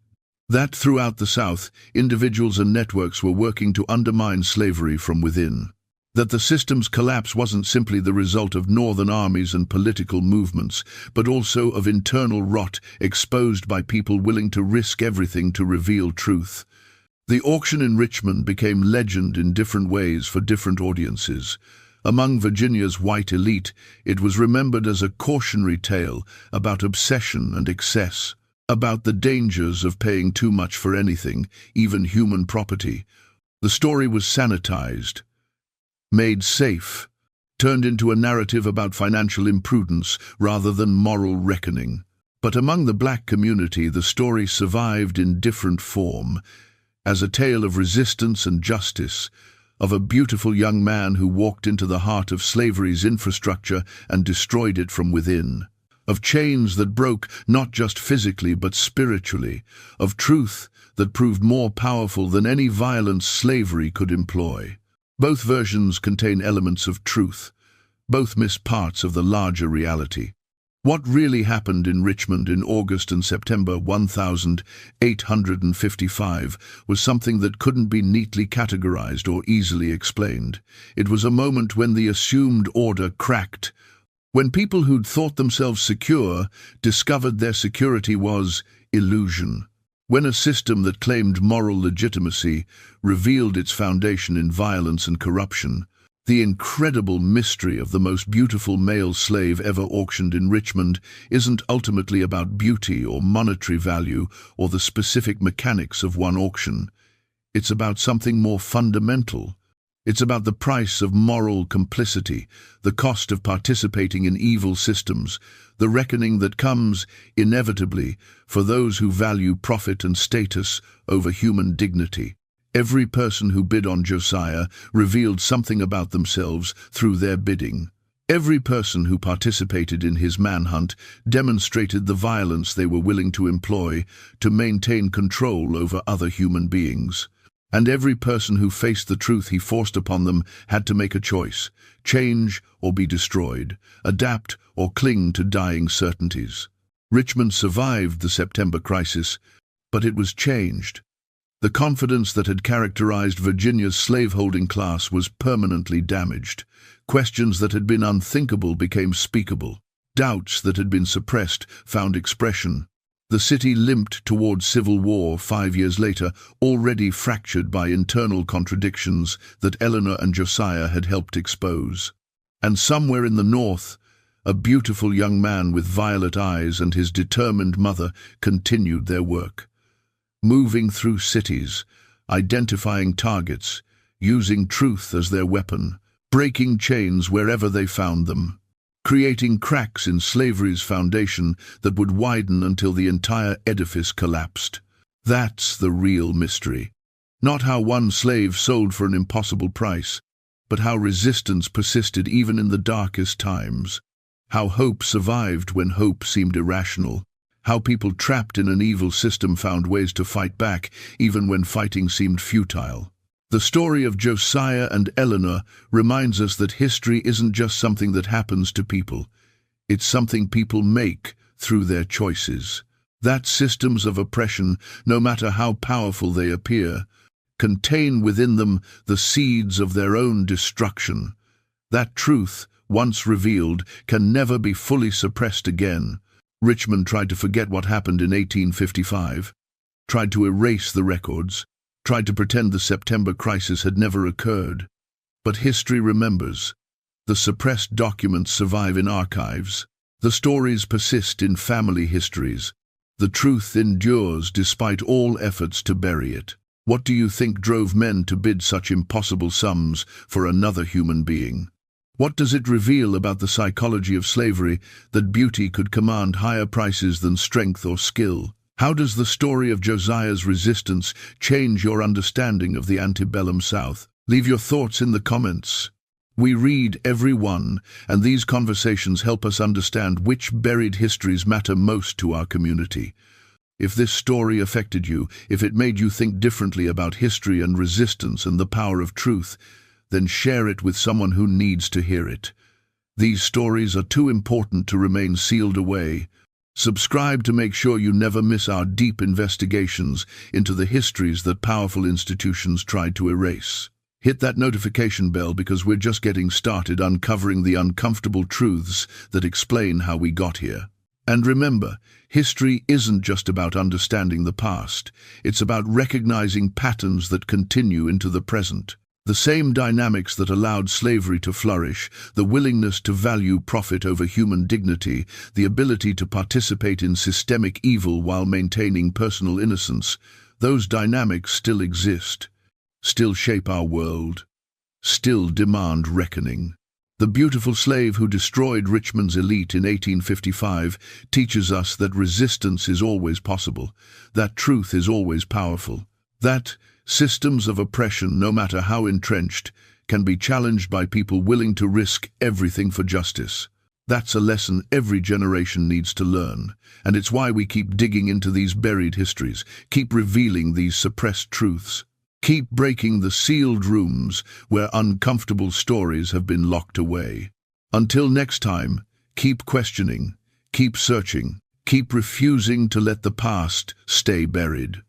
That throughout the South, individuals and networks were working to undermine slavery from within. That the system's collapse wasn't simply the result of northern armies and political movements, but also of internal rot exposed by people willing to risk everything to reveal truth. The auction in Richmond became legend in different ways for different audiences. Among Virginia's white elite, it was remembered as a cautionary tale about obsession and excess, about the dangers of paying too much for anything, even human property. The story was sanitized, made safe, turned into a narrative about financial imprudence rather than moral reckoning. But among the black community, the story survived in different form, as a tale of resistance and justice, of a beautiful young man who walked into the heart of slavery's infrastructure and destroyed it from within, of chains that broke not just physically but spiritually, of truth that proved more powerful than any violence slavery could employ. Both versions contain elements of truth. Both miss parts of the larger reality. What really happened in Richmond in August and September 1855 was something that couldn't be neatly categorized or easily explained. It was a moment when the assumed order cracked, when people who'd thought themselves secure discovered their security was illusion, when a system that claimed moral legitimacy revealed its foundation in violence and corruption. The incredible mystery of the most beautiful male slave ever auctioned in Richmond isn't ultimately about beauty or monetary value or the specific mechanics of one auction. It's about something more fundamental. It's about the price of moral complicity, the cost of participating in evil systems, the reckoning that comes, inevitably, for those who value profit and status over human dignity. Every person who bid on Josiah revealed something about themselves through their bidding. Every person who participated in his manhunt demonstrated the violence they were willing to employ to maintain control over other human beings. And every person who faced the truth he forced upon them had to make a choice: change or be destroyed, adapt or cling to dying certainties. Richmond survived the September crisis, but it was changed. The confidence that had characterized Virginia's slaveholding class was permanently damaged. Questions that had been unthinkable became speakable. Doubts that had been suppressed found expression. The city limped toward civil war 5 years later, already fractured by internal contradictions that Eleanor and Josiah had helped expose. And somewhere in the north, a beautiful young man with violet eyes and his determined mother continued their work. Moving through cities, identifying targets, using truth as their weapon, breaking chains wherever they found them, creating cracks in slavery's foundation that would widen until the entire edifice collapsed. That's the real mystery. Not how one slave sold for an impossible price, but how resistance persisted even in the darkest times. How hope survived when hope seemed irrational. How people trapped in an evil system found ways to fight back, even when fighting seemed futile. The story of Josiah and Eleanor reminds us that history isn't just something that happens to people. It's something people make through their choices. That systems of oppression, no matter how powerful they appear, contain within them the seeds of their own destruction. That truth, once revealed, can never be fully suppressed again. Richmond tried to forget what happened in 1855, tried to erase the records, tried to pretend the September crisis had never occurred. But history remembers. The suppressed documents survive in archives. The stories persist in family histories. The truth endures despite all efforts to bury it. What do you think drove men to bid such impossible sums for another human being? What does it reveal about the psychology of slavery that beauty could command higher prices than strength or skill? How does the story of Josiah's resistance change your understanding of the antebellum South? Leave your thoughts in the comments. We read every one, and these conversations help us understand which buried histories matter most to our community. If this story affected you, if it made you think differently about history and resistance and the power of truth, then share it with someone who needs to hear it. These stories are too important to remain sealed away. Subscribe to make sure you never miss our deep investigations into the histories that powerful institutions tried to erase. Hit that notification bell because we're just getting started uncovering the uncomfortable truths that explain how we got here. And remember, history isn't just about understanding the past. It's about recognizing patterns that continue into the present. The same dynamics that allowed slavery to flourish, the willingness to value profit over human dignity, the ability to participate in systemic evil while maintaining personal innocence, those dynamics still exist, still shape our world, still demand reckoning. The beautiful slave who destroyed Richmond's elite in 1855 teaches us that resistance is always possible, that truth is always powerful, that systems of oppression, no matter how entrenched, can be challenged by people willing to risk everything for justice. That's a lesson every generation needs to learn, and it's why we keep digging into these buried histories, keep revealing these suppressed truths, keep breaking the sealed rooms where uncomfortable stories have been locked away. Until next time, keep questioning, keep searching, keep refusing to let the past stay buried.